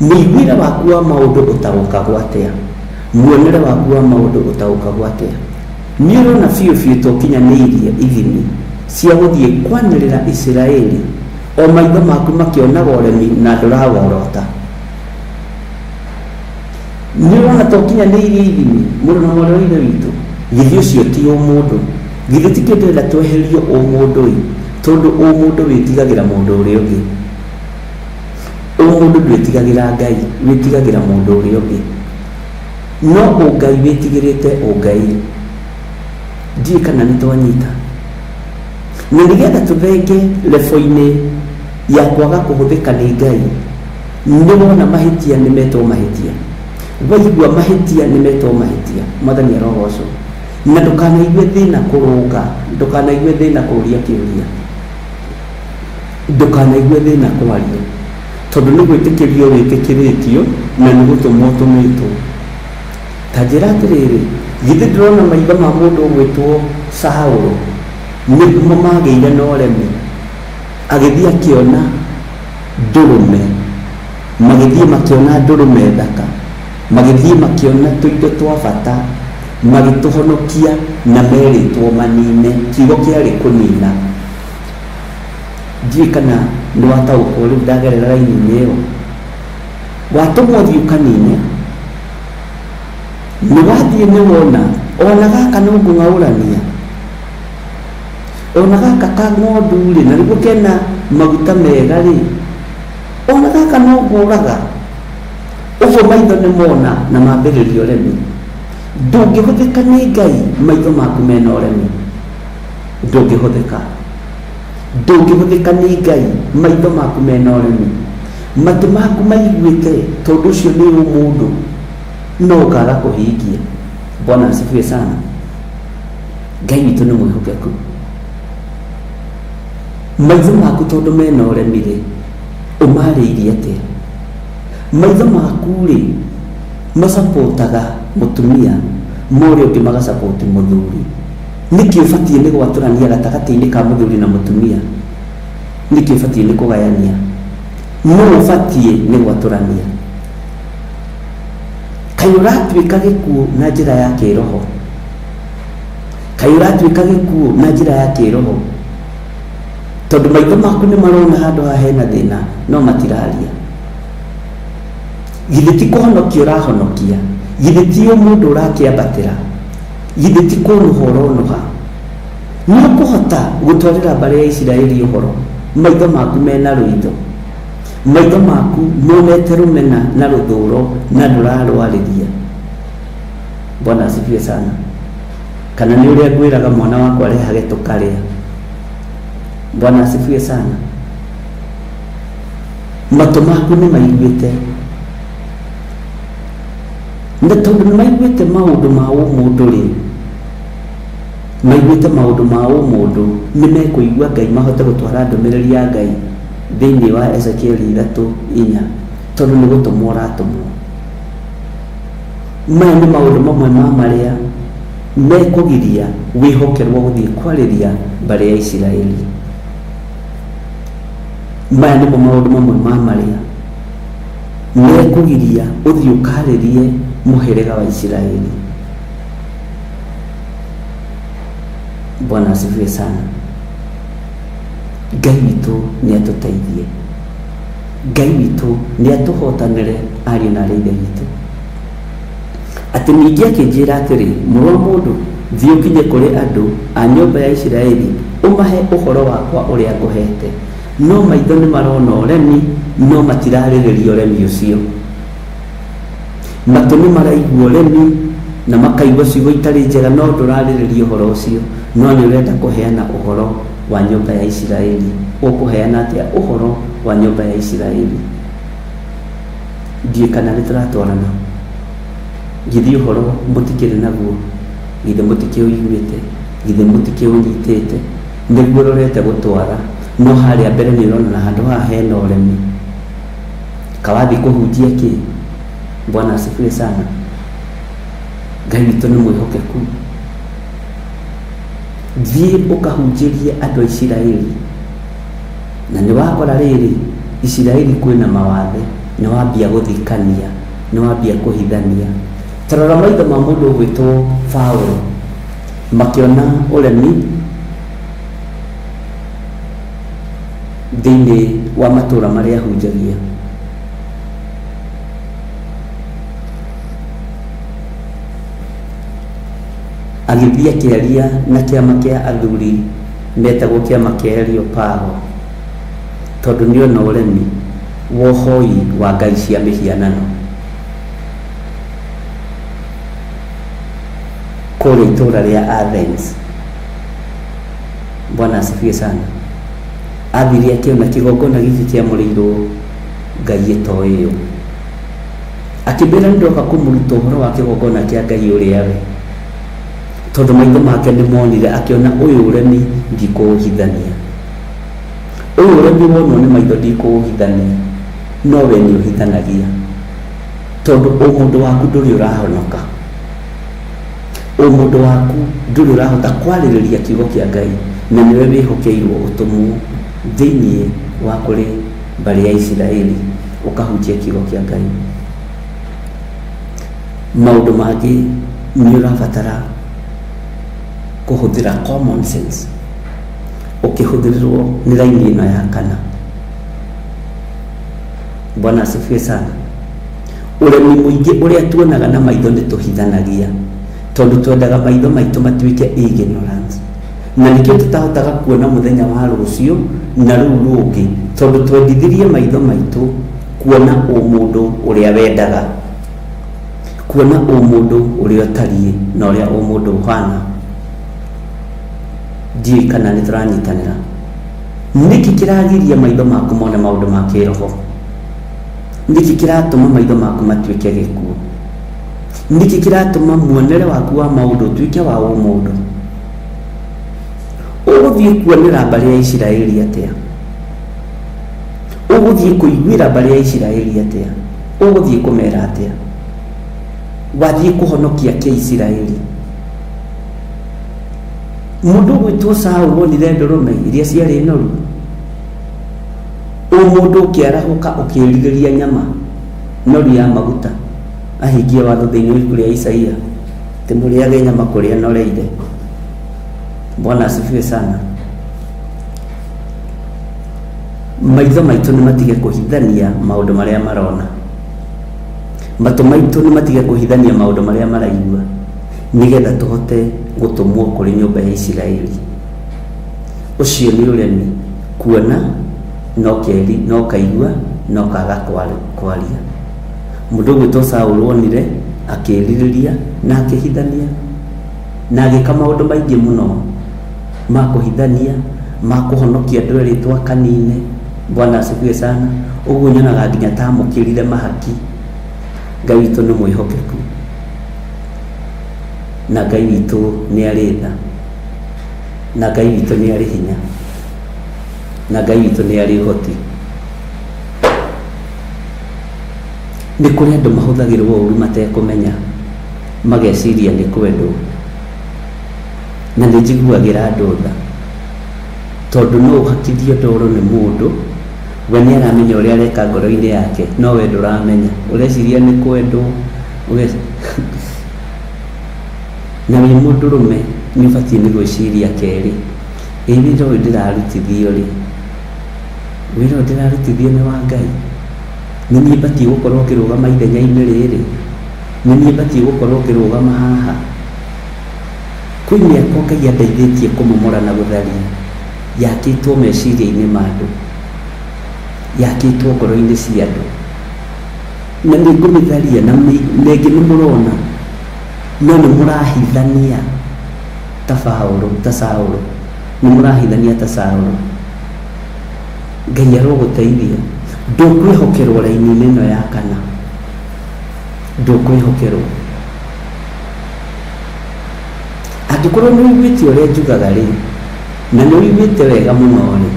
Mũiguĩre waku wa maũndũ ũtaũkagwo atĩa? Muonere waku wa maũndũ ũtaũkagwo atĩa? Nĩ ũrona biũ biũ tũkinyanĩirie ithimi cia gũthiĩ kwanĩrĩra Isiraeli, o maitho maku makĩonaga ũremi na ndũraworota. Nĩ ũrona tũkinyanĩirie ithimi, mũrũ na mwarĩ wa ithe witũ. Githĩ ũcio ti ũmũndũ? Githĩ ti kĩndĩrenda tweherio ũmũndũ-ĩ, tondũ ũmũndũ wĩtigagĩra mũndũ ũrĩa ũngĩ. Ũmũndũ ndwĩtigagĩra Ngai, wĩtigagĩra mũndũ ũrĩa ũngĩ. No ũngai wĩtigĩrĩte ũngai. Ndiĩ kana nĩ twanyita. Na nĩgetha tũthenge lebo-inĩ ya kwaga kũhũthĩka nĩ Ngai, nĩ wona mahĩtia nĩ metwo mahĩtia, waigua mahĩtia nĩ metwo mahĩtia. Mwathani arogocwo. Na ndũkanaigue thĩna kũrũnga, ndũkanaigue thĩna kũũria kĩũria, ndũkanaigue thĩna kwaria, tondũ nĩ gwĩtĩkĩrio wĩtĩkĩrĩtio na nĩ gũtũmwo tũmĩtwo. Ta njĩra atĩrĩrĩ, githĩ ndĩrona maitho ma mũndũ ũgwĩtwo Saũlũ nĩguo magĩire na ũremi, agĩthiĩ akĩona ndũrũme, magĩthiĩ makĩona ndũrũme thaka, magĩthiĩ makĩona tũindo twa bata, magĩtũhonokia na merĩtwo manine, kiugo kĩarĩ kũnina. Ndiũĩ kana nĩ wataũkwo rĩu ndagerera raini-inĩ ĩyo. Watũmwo thiĩ ũkanine, nĩ wathiĩ nĩ wona ona gaka no ngũng'aũrania, ona gaka ka ng'ondu rĩ, na nĩguo kena maguta mega rĩ, ona gaka no ngũraga. Ũguo maitho nĩ mona na mambĩrĩria ũremi. Ndũngĩhũthĩka nĩ Ngai maitho maku mena ũremi, ndũngĩhũthĩka. Ndũngĩhũthĩka nĩ Ngai maitho maku mena ũremi, matũ maku maiguĩte, tondũ ũcio nĩ mũndũ no ũkaga kũhingia. Bwana asifiwe sana. Ngai witũ nĩ mwĩhokeku. Maitho maku tondũ mena ũremi rĩ, ũmarĩirie atĩa? Maitho maku rĩ, macapotaga mũtumia, mũrĩa ũngĩ magacapoti mũthuri. Nĩkĩ ũbatiĩ nĩ gwatũrania gatagatĩ-inĩ ka mũthuri na mũtumia? Nĩkĩ ũbatiĩ nĩ kũgayania? No ũbatiĩ nĩ gwatũrania. Kaĩ ũratuĩka gĩkuũ na njĩra ya kĩroho? Kaĩ ũratuĩka gĩkuũ na njĩra ya kĩroho? Tondũ maitho maku nĩ marona handũ ha hena thĩna, no matiraria. Githĩ ti kũhonokia ũrahonokia, githĩ ti mũndũ ũrakĩambatĩra, githĩ ti kũnũha ũronũha. No kũhota gũtwarĩra mbarĩ ya Isiraeli ũhoro, maitho maku mena rũitho, maitho maku monete rũmena na rũthũũro na ndũrarwarĩria. Bwana asifiwe sana. Kana nĩ ũrĩa ngwĩraga mwana wakwa rehage tũkarĩa. Bwana asifiwe sana. Matũ maku nĩ maiguĩte, na tondũ nĩ maiguĩte maũndũ ma ũmũndũ rĩ, maiguĩte maũndũ ma ũmũndũ, nĩ mekũigua Ngai mahote gũtwara ndũmĩrĩri ya Ngai thĩinĩ wa Ezekieli 3:4, tondũ nĩ gũtũmwo ũratũmwo. Maya nĩ maũndũ mamwe ma marĩa mekũgiria wĩhokerwo gũthiĩ kwarĩria mbarĩ ya Isiraeli. Maya nĩmo maũndũ mamwe ma marĩa mekũgiria ũthiĩ ũkarĩrie mũhĩrĩga wa Isiraeli. Bwana asifiwe sana. Ngai witũ nĩ atũteithie, Ngai witũ nĩ atũhotanĩre ariũ na arĩ a Ithe witũ. Atĩ ningĩ akĩnjĩra atĩrĩ, mũrũ wa mũndũ, thiĩ ũkinye kũrĩ andũ a nyũmba ya Isiraeli, ũmahe ũhoro wakwa ũrĩa ngũhete. No maitho nĩ marona ũremi, no matirarĩrĩria ũremi ũcio. Matũ nĩ maraigua ũremi na makaigua ciugo itarĩ njega, no ndũrarĩrĩria ũhoro ũcio, no nĩ ũrenda kũheana ũhoro wa nyũmba ya Isiraeli. Ũkũheana atĩa ũhoro wa nyũmba ya Isiraeli? Ndiũĩ kana nĩ tũratwarana. Githĩ ũhoro mũtikĩrĩ naguo, githĩ mũtikĩũiguĩte, githĩ mũtikĩũnyitĩte, nĩguo ũrorete gũtwara, no harĩa mbere nĩ ũrona handũ haha hena ũremi. Kawathiĩ kũhunjia kĩ? Bwana asifiwe sana. Ngai witũ nĩ mwĩhokeku. Thiĩ ũkahunjĩrie andũ a Isiraeli, na nĩ wakora rĩrĩ Isiraeli kwĩna mawathe, nĩ wambia gũthikania, nĩ wambia kũhithania. Tarora maitho ma mũndũ ũgwĩtwo Paũlũ, makĩona ũremi thĩinĩ wa matũũra marĩa ahunjagia. Agĩthiĩ akĩaria na kĩama kĩa athuri metagwo kĩama kĩa Areopago, tondũ nĩ ona ũremi wa ũhoi wa ngai cia mĩhianano kũrĩa itũũra rĩa Athens. Bwana asifiwe sana. Athire akĩona kĩgongona gĩkĩ kĩamũrĩirwo ngai ĩtoĩ ĩyo, akĩmbĩra ndoka kũmũruta ũhoro wa kĩgongona kĩa ngai ũrĩa we, tondũ maitho make nĩ monire, akĩona ũyũ ũremi ndikũũhithania, ũyũ ũremi wonwo nĩ maitho ndikũũhithania, no we nĩ ũhithanagia, tondũ mũndũ waku ndũrĩ ũrahonoka. mũndũ waku ndũrĩ ũrahota kwarĩrĩria kiugo kĩa Ngai, na nĩwe wĩhokeirwo ũtũmwo thĩinĩ wa kũrĩ mbarĩ ya Isiraeli ũkahunjia kiugo kĩa Ngai. Maũndũ mangĩ nĩ ũrabatara kũhũthĩra common sense ũkĩhũthĩrĩrwo nĩ raini ĩno ya kana. Bwana asifiwe sana. Ũremi mũingĩ ũrĩa tuonaga na maitho nĩ tũhithanagia, tondũ twendaga maitho maitũ matuĩke ignorance, na nĩkĩo tũtahotaga kuona mũthenya wa rũciũ na rũu rũngĩ, tondũ twendithirie maitho maitũ kuona mũndũ ũrĩa wendaga, kuona mũndũ ũrĩa ũtariĩ na ũrĩa mũndũ ũhana. Ndiũĩ kana nĩ tũranyitanĩra. Nĩkĩ kĩragiria maitho maku mone maũndũ ma kĩroho? Nĩkĩ kĩratũma maitho maku matuĩke gĩkuũ? Nĩkĩ kĩratũma muonere waku wa maũndũ ũtuĩke wa mũndũ? Ũgũthiĩ kuonera mbarĩ ya Isiraeli atĩa? Ũgũthiĩ kũiguĩra mbarĩ ya Isiraeli atĩa? Ũgũthiĩ kũmera atĩa? Wathiĩ kũhonokia kĩa Isiraeli? Mũndũ gwĩtwo Saũlũ wonire ndũrũme iria ciarĩ noru, mũndũ ũkĩarahũka ũkĩrirĩria nyama noru ya maguta, ahingie watho thĩinĩ wa ibuku rĩa Isaia, atĩ mũrĩage nyama kũrĩa noreire. Bwana asifiwe sana. Maitho maitũ nĩ matige kũhithania maũndũ marĩa marona, matũ maitũ nĩ matige kũhithania maũndũ marĩa maraigua, nĩgetha tũhote gũtũmwo kũrĩ nyũmba ya Isiraeli. Ũcio nĩ ũremi, kuona no kaigua no kaga kwaria. Mũndũ gwĩtwo Saũlũ wonire akĩrirĩria na akĩhithania na agĩka maũndũ maingĩ mũno ma kũhithania, ma kũhonokia andũ erĩ twakanine. Bwana asifiwe sana. Ũguo nyonaga nginya ta amũkĩrire mahaki. Ngai witũ nĩ mwĩhokeku, na Ngai witũ nĩ arĩ tha, na Ngai witũ nĩ arĩ hinya, na Ngai witũ nĩ arĩ ũhoti. Nĩ kũrĩ andũ mahũthagĩrwo ũru matekũmenya, mageciria nĩ kwendwo, na nĩ njiguagĩra andũ tha, tondũ no ũhakithio ndoro nĩ mũndũ, we nĩ aramenya ũrĩa areka ngoro-inĩ yake, no we ndũramenya, ũreciria nĩ kwendwo. Na wĩ mũndũrũme nĩ ũbatiĩ nĩ gwĩciria kerĩ, wĩra ũyũ ndĩrarutithio rĩ, wĩra ũyũ ndĩrarutithio nĩ wa Ngai? Nĩ niĩ batiĩ gũkorwo ngĩrũgama ithenya-inĩ rĩrĩ? Nĩ niĩ batiĩ gũkorwo ngĩrũgama haha? Kwĩ mĩako Ngai andeithĩtie kũmomora na gũtharia, yakĩtwo meciria-inĩ ma andũ, yakĩtwo ngoro-inĩ cia andũ, na nĩ ngũmĩtharia, na ningĩ nĩ mũrona no nĩ mũrahithania ta Saũlũ, nĩ mũrahithania ta Saũlũ. Ngai arogũteithia. Ndũkwĩhokerwo raini-inĩ ĩno ya kana, ndũkwĩhokerwo. Angĩkorwo nĩ ũiguĩte ũrĩa njugaga rĩ, na nĩ ũiguĩte wega mũno rĩ,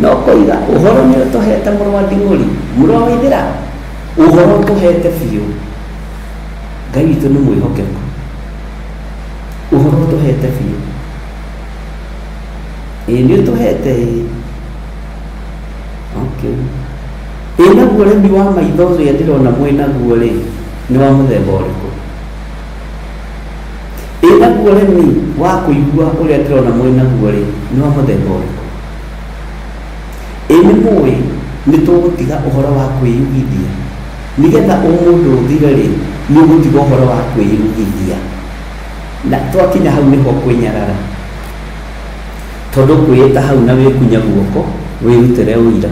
no kũiga ũhoro nĩ ũtũhete mũrũ wa Nding'ũri, mũrũ wa Waithĩra, ũhoro ũtũhete biũ. Ngai witũ nĩ mwĩhokeku, ũhoro ũtũhete biũ. Nĩ ũtũhete. Okay. Naguo ũremi wa maitho ũrĩa ndĩrona mwĩnaguo rĩ, nĩ wa mũthemba ũrĩkũ? Naguo ũremi wa kũigua ũrĩa ndĩrona mwĩnaguo rĩ, nĩ wa mũthemba ũrĩkũ? Nĩ mũĩ nĩ tũgũtiga ũhoro wa kwĩyugithia, nĩgetha mũndũ ũthire rĩ, nĩ ũgũtiga ũhoro wa kwĩyugithia, na twakinya hau nĩho kwĩnyarara, tondũ kwĩĩta hau na wĩkunya guoko wĩrutĩre ũira,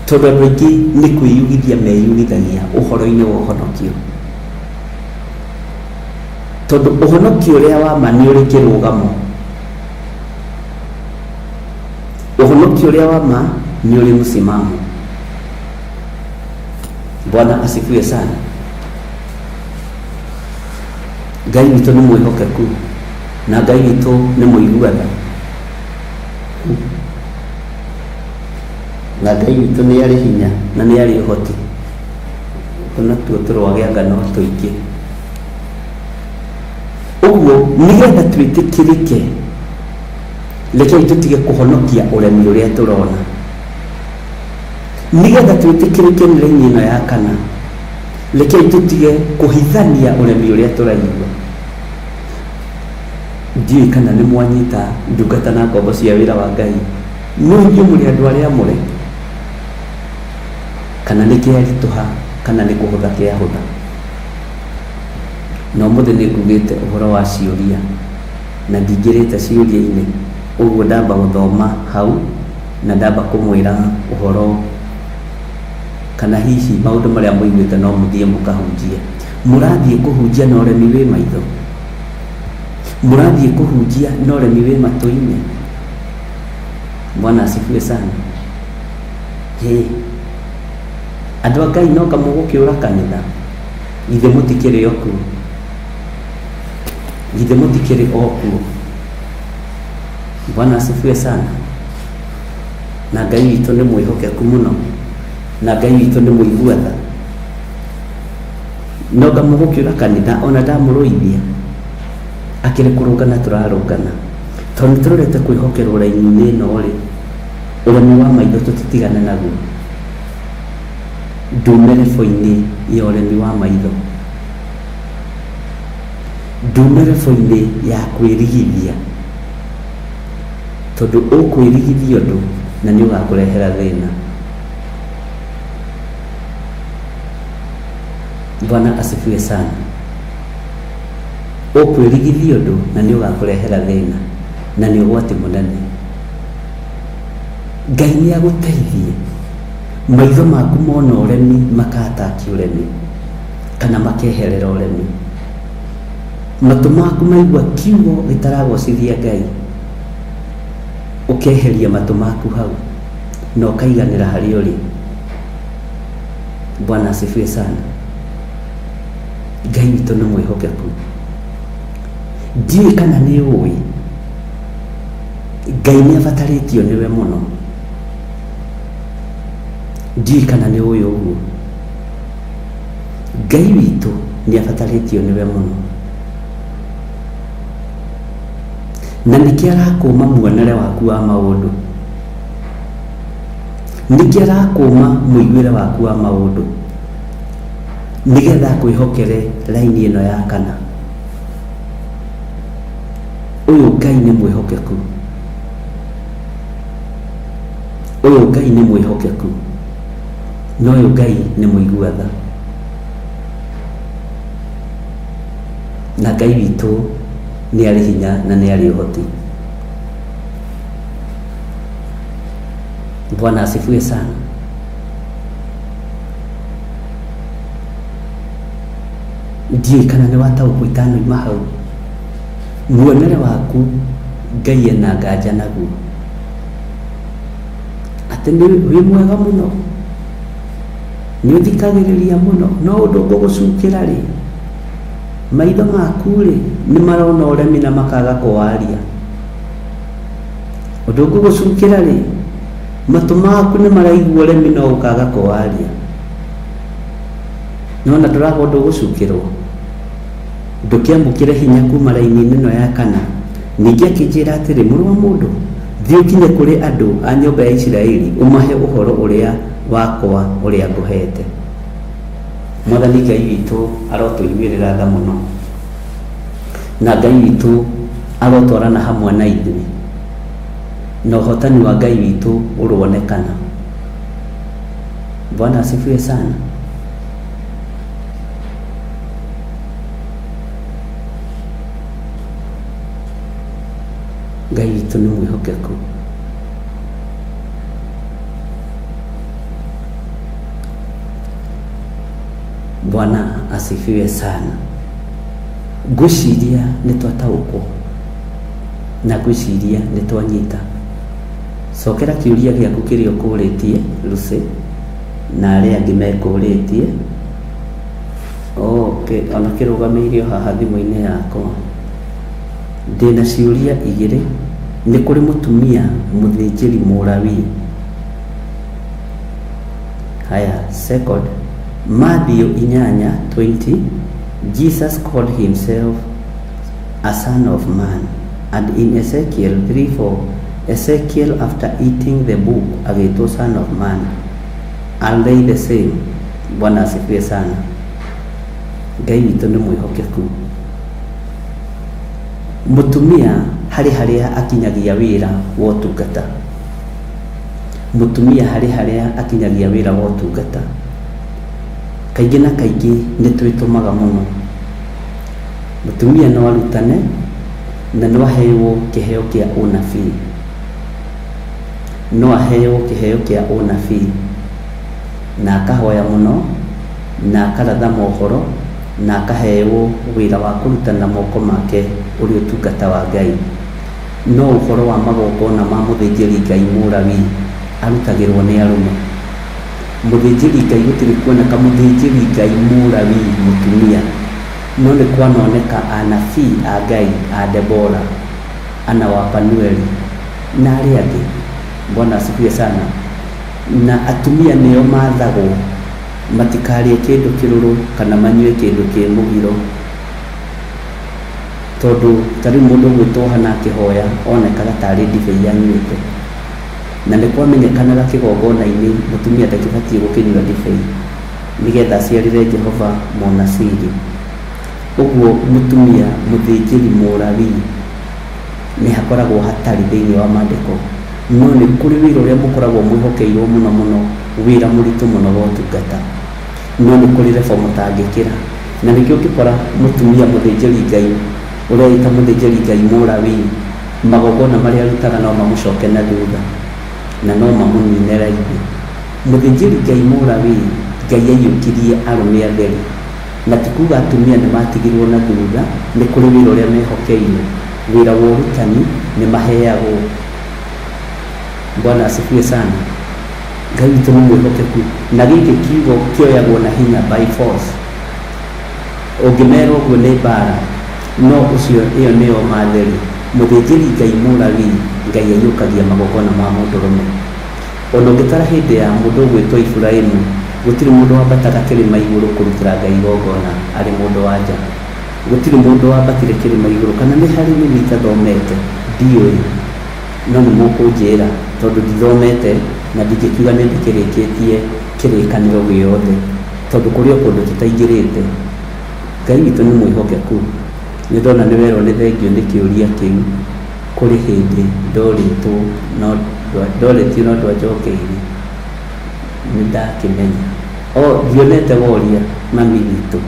tondũ andũ aingĩ nĩ kwĩyugithia meyugithagia ũhoro-inĩ wa ũhonokio, tondũ ũhonokio ũrĩa wa ma nĩ ũrĩ kĩrũgamo, ũhonokio ũrĩa wa ma nĩ ũrĩ msimamo. Bwana asifiwe sana. Ngai witũ nĩ mwĩhokeku, na Ngai witũ nĩ mũiguana, na Ngai witũ nĩ arĩ hinya na nĩ arĩ ũhoti. Ona tuo tũrwagĩa ngano tũingĩ. Uguo nigetha twitikirike, rekei tutige kuhonokia uremi uria turona. Nigetha twitikirike nĩ ino ya kana, rekei tutige kuhithania uremi uria turaigua. Ndiũĩ kana nĩ mwanyita ndungata na ngombo cia wĩra wa Ngai. No inyuĩ mũrĩ andũ arĩa mũre, kana nĩ kĩaritũha kana nĩ kũhũtha kĩahũtha. No mũthĩ nĩ ngugĩte ũhoro wa ciũria na ndingĩrĩte ciũria-inĩ. Ũguo ndamba gũthoma hau na ndamba kũmwĩra ũhoro kana hihi maũndũ marĩa mũiguĩte no mũthiĩ mũkahunjie. Mũrathiĩ kũhunjia na ũremi wĩ maitho, mũrathiĩ kũhunjia na ũremi wĩ matũ-inĩ. Bwana asifiwe sana. Andũ a Ngai no kamũgũkĩũra kanitha, githĩ mũtikĩrĩ okuo, githĩ mũtikĩrĩ okuo. Bwana asifiwe sana. Na Ngai witũ nĩ mwĩhokeku mũno, na Ngai witũ nĩ mũiguatha. No kamũgũkĩũra kanitha ona ndamũrũithia, akĩrĩ kũrũngana tũrarũngana, tondũ nĩtũrorete kwĩhokerwo raini-inĩ ĩno rĩ, ũremi wa maitho tũtitigane naguo. Ndume rebo-inĩ ya ũremi wa maitho, ndume rebo-inĩ ya kwĩrigithia, tondũ ũkwĩrigithia ũndũ na nĩ ũgakũrehera thĩna. Bwana asifiwe sana. Ũkwĩrigithia ũndũ na nĩ ũgakũrehera thĩna na nĩ ũgwati mũnene. Ngai nĩ agũteithie maitho maku mona ũremi makataki ũremi kana makeherera ũremi. Matũ maku maigua kiugo gĩtaragocithia Ngai, ũkeheria matũ maku hau na ũkaiganĩra harĩa ũrĩ. Bwana asifiwe sana. Ngai witũ nĩ mwĩhokeku. Ndiũĩ kana nĩ ũĩ Ngai nĩ abatarĩtio nĩwe mũno. Ndiũĩ kana nĩ ũĩ ũguo. Ngai witũ nĩ abatarĩtio nĩwe mũno, na nĩkĩ arakũma muonere waku wa maũndũ, nĩkĩ arakũma mũiguĩre waku wa maũndũ, nĩgetha kwĩhokere raini ĩno ya kana. Ũyũ Ngai nĩ mwĩhokeku, ũyũ Ngai nĩ mwĩhokeku, na ũyũ Ngai nĩ mũiguatha. Na Ngai witũ nĩ arĩ hinya na nĩ arĩ ũhoti. Bwana asifiwe sana. Ndiũĩ kana nĩ wataũkwo itanoima hau. Muonere waku Ngai ena nganja naguo, atĩ wĩ mwega mũno, nĩ ũthikagĩrĩria mũno, no ũndũ ũgũgũcukĩra rĩ, maitho maku rĩ nĩ marona ũremi na makaga kũwaria. Ũndũ ũgũgũcukĩra rĩ, matũ maku nĩ maraigua ũremi no ũkaga kũwaria. Nona ndũraga ũndũ ũgũcukĩrwo, ndũkĩamũkĩre hinya kuma raini-inĩ ĩno ya kana. Ningĩ akĩnjĩra atĩrĩ, mũrũ wa mũndũ, thiĩ ũkinye kũrĩ andũ a nyũmba ya Isiraeli ũmahe ũhoro ũrĩa wakwa ũrĩa ngũhete. Mwathani Ngai witũ arotũiguĩrĩra tha mũno, na Ngai witũ arotwarana hamwe na ithuĩ, na ũhotani wa Ngai witũ ũronekana. Bwana asifiwe sana. Ngai witũ nĩ mwĩhokeku. Bwana asifiwe sana. Ngwĩciria nĩ twataũkwo na ngwĩciria nĩ twanyita. Cokera kĩũria gĩaku kĩrĩa ũkũrĩtie Lucy na arĩa angĩ mekũrĩtie. Okay, ona kĩrũgamĩirio haha thimũ-inĩ yakwa. Ndĩna ciũria igĩrĩ. Nĩ kũrĩ mũtumia mũthĩnjĩri Mũlawii. Haya, second, Matthew 8:20, Jesus called himself a son of man. And in Ezekiel 3:4, Ezekiel after eating the book agĩtwo son of man. Are they the same? Bwana asifiwe sana. Ngai witũ nĩ mwĩhokeku. Mũtumia harĩa akinyagia wĩra wa ũtungata. Mũtumia harĩa akinyagia wĩra wa ũtungata. Kaingĩ na kaingĩ nĩ twĩtũmaga mũno. Mũtumia no arutane na no aheo kĩheo kĩa ũnabii. No aheo kĩheo kĩa ũnabii na akahoya mũno na akaratha mohoro na akaheo wĩra wa kũrutana moko make ũrĩ ũtungata wa Ngai. No ũhoro wa magongona ma mũthĩnjĩri Ngai Mũlawi arutagĩrwo nĩ arũme. Mũthĩnjĩri Ngai gũtirĩ kuoneka mũthĩnjĩri Ngai Mũlawi mũtumia, no nĩ kwanoneka anabii a Ngai a Debora, Ana wa Panueli na arĩa angĩ. Bwana asifiwe sana. Na atumia nĩo mathagwo matikarie kĩndũ kĩrũrũ kana manyue kĩndũ kĩ mũgiro, tondũ tarĩ mũndũ gwĩtwohana akĩhoya onekaga tarĩ ndibei anyuĩte, na nĩ kwamenyekanaga kĩgongona-inĩ mũtumia ndakĩbatiĩ gũkĩnyua ndibei nĩgetha aciarĩre Jehova mũnaciri. Ũguo mũtumia mũthĩnjĩri Mũlawi nĩ hakoragwo hatarĩ thĩinĩ wa maandĩko, no nĩ kũrĩ wĩra ũrĩa mũkoragwo mwĩhokeirwo mũno mũno, wĩra mũritũ mũno wa ũtungata, no nĩ kũrĩ rebo mũtangĩkĩra. Na nĩkĩo ũngĩkora mũtumia mũthĩnjĩri Ngai ũrĩa wĩta mũthĩnjĩri Ngai Mũlawi, magongona marĩa arutaga no mamũcoke na thutha na no mamũnine raithi. Mũthĩnjĩri Ngai Mũlawi Ngai aiyũkirie arũme atheri, na ti kuga atumia nĩ matigirwo na thutha, nĩ kũrĩ wĩra ũrĩa mehokeirwo, wĩra wa ũrutani nĩ maheagwo. Bwana asifiwe sana. Ngai witũ nĩ mwĩhokeku, na gĩkĩ kiugo kĩoyagwo na hinya by force. Ũngĩmerwo ũguo nĩ mbara, no ũcio ĩyo nĩyo matheri. Mũthĩnjĩri Ngai Mũlawi Ngai aiyũkagia magongona ma mũndũrũme. Ona ũngĩtara hĩndĩ ya mũndũ ũgwĩtwo Iburahĩmu, gũtirĩ mũndũ wambataga kĩrĩma igũrũ kũrutĩra Ngai igongona arĩ mũndũ wa nja. Gũtirĩ mũndũ wambatire kĩrĩma igũrũ, kana nĩ harĩ nĩmĩ itathomete ndiũĩ, no nĩ mũkũnjĩra tondũ ndithomete na ndingĩkiuga nĩ ndĩkĩrĩkĩtie kĩrĩkanĩro gĩothe, tondũ kũrĩ o kũndũ tũtaingĩrĩte. Ngai witũ nĩ mwĩhokeku. Nĩ ndona nĩ werwo nĩ thengio nĩ kĩũria kĩu, kũrĩ hĩndĩ ndorĩtwo no ndwanjokeire, nĩ ndakĩmenya. Ndionete woria mami witũ,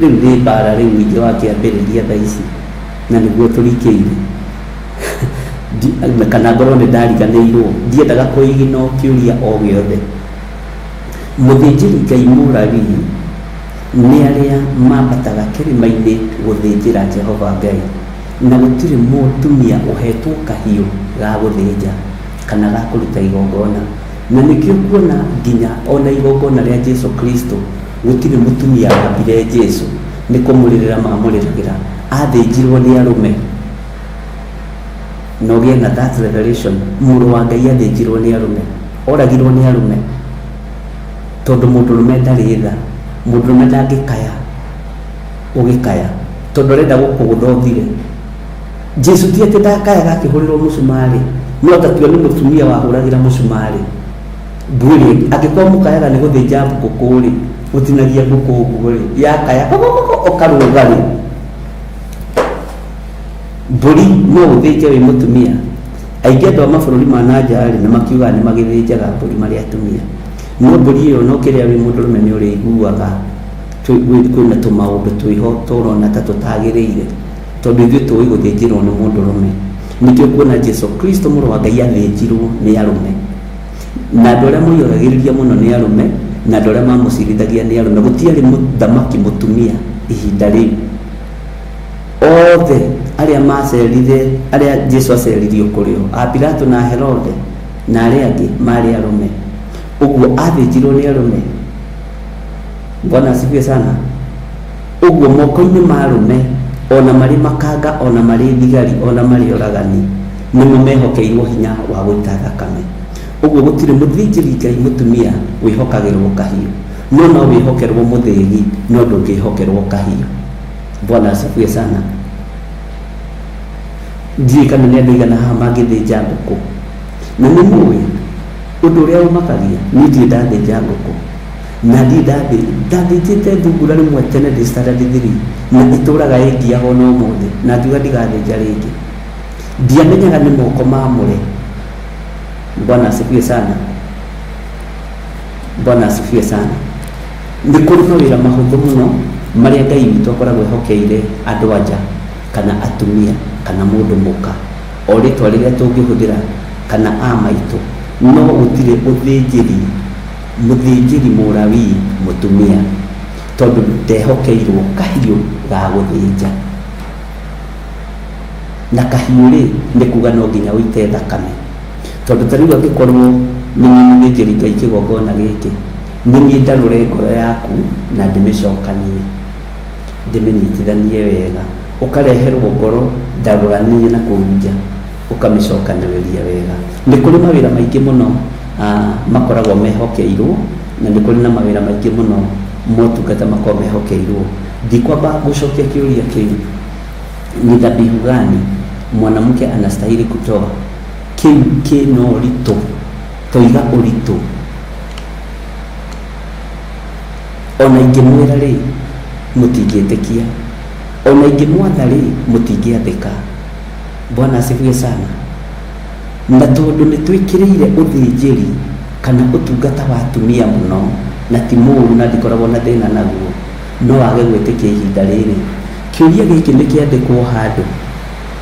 rĩu nĩ mbara rĩu ingĩ wakĩambĩrĩria thaa ici na nĩguo tũrikĩire. Kana ngorwo nĩ ndariganĩirwo, ndiendaga kũigina kĩũria o gĩothe. Mũthĩnjĩri Ngai Mũlawi nĩ arĩa mambataga kĩrĩma-inĩ gũthĩnjĩra Jehova Ngai, na gũtirĩ mũtumia ũhetwo kahiũ ga gũthĩnja kana ga kũruta igongona. Na nĩkĩo kuona nginya ona igongona rĩa Jesu Kristo gũtirĩ mũtumia wambire Jesu, nĩ kũmũrĩrĩra mamũrĩragĩra, athĩnjirwo nĩ arũme. No gĩe na that revelation, mũrũ wa Ngai athĩnjirwo nĩ arũme, oragirwo nĩ arũme, tondũ mũndũrũme ndarĩ tha. Mũndũrũme ndangĩkaya ũgĩkaya tondũ arenda gũkũgũtha ũthire. Jesu ti atĩ ndakayaga akĩhũrĩrwo mũcumarĩ, no tatio nĩ mũtumia wahũragĩra mũcumarĩ. Ndwĩrĩ angĩkorwo mũkayaga nĩ gũthĩnja ngũkũ-rĩ, gũtinagia ngũkũ ũguo-rĩ, yakaya ũkarũga-rĩ, mbũri no ũthĩnje wĩ mũtumia. Aingĩ andũ a mabũrũri ma nanja-rĩ nĩ makiugaga nĩ magĩthĩnjaga mbũri marĩ atumia, no mbũri ĩyo no kĩrĩa wĩ mũndũrũme nĩ ũrĩiguaga kwĩna tũmaũndũ twĩho tũrona ta tũtagĩrĩire, tondũ ithuĩ tũĩ gũthĩnjĩrwo nĩ mũndũrũme. Nĩkĩo kuona Jesu Kristo mũrũ wa Ngai athĩnjirwo nĩ arũme, na andũ arĩa mũiyũragĩrĩria mũno nĩ arũme, na andũ arĩa mamũcirithagia nĩ arũme. Gũtiarĩ mũthamaki mũtumia ihinda rĩu. Othe arĩa macerire, arĩa Jesu aceririo kũrĩ o, Pilato na Herode na arĩa angĩ marĩ arũme. Ũguo athĩnjirwo nĩ arũme. Bwana asifiwe sana. Ũguo moko-inĩ ma arũme, ona marĩ makanga, ona marĩ thigari, ona marĩ oragani, nĩmo mehokeirwo hinya wa gũita thakame. Ũguo gũtirĩ mũthĩnjĩri Ngai mũtumia wĩhokagĩrwo kahiũ, no wĩhokerwo mũthĩgi, no ndũngĩhokerwo kahiũ. Bwana asifiwe sana. ndiĩ kana nĩ andũ aigana haha mangĩthĩnja ngũkũ. Na nĩ mũĩ ũndũ ũrĩa ũmakagia, niĩ ndirĩ ndathĩnja ngũkũ, na ndathĩnjĩte thungura rĩmwe tene ndĩ standard 3 na ĩtũraga ĩngiaga ona ũmũthĩ, na ngiuga ndigathĩnja rĩngĩ. Ndiamenyaga nĩ moko maamũre. Bwana asifiwe sana. Bwana asifiwe sana. Nĩ kũrĩ mawĩra mahũthũ mũno marĩa Ngai witũ akoragwo ehokeire andũ anja kana atumia kana mũndũ mũka, o rĩtwa rĩrĩa tũngĩhũthĩra kana a maitũ, no gũtirĩ mũthĩnjĩri mũrawi mũtumia, tondũ ndehokeirwo kahiũ ga gũthĩnja. Na kahiũ rĩ nĩ kuga no nginya ũite thakame, tondũ ta rĩu angĩkorwo nĩ mũthĩnjĩri Ngai kĩgongona gĩkĩ, nĩ niĩ ndarũre ngoro yaku na ndĩmĩcokanie, ndĩmĩnyitithanie wega, ũkareherwo ngoro ndarũranie na kũhunja, ũkamĩcokanĩrĩria wega. Nĩ kũrĩ mawĩra maingĩ mũno makoragwo mehokeirwo, na nĩ kũrĩ na mawĩra maingĩ mũno motungata makoragwo mehokeirwo. Ndikwamba gũcokia kĩũria kĩu, ni dhabihu gani mwanamke anastahili kutoa? Kĩu kĩna ũritũ, toiga ũritũ. Ona ingĩmwĩra rĩ mũtingĩtĩkia, ona ingĩmwatha rĩ mũtingĩathĩka. Bwana asifiwe sana. Na tondũ nĩ twĩkĩrĩire ũthĩnjĩri kana ũtungata wa atumia mũno, na ti mũũru na ndikoragwo na thĩna naguo, no wage gwĩtĩkia ihinda rĩrĩ. Kĩũria gĩkĩ nĩ kĩandĩkwo handũ,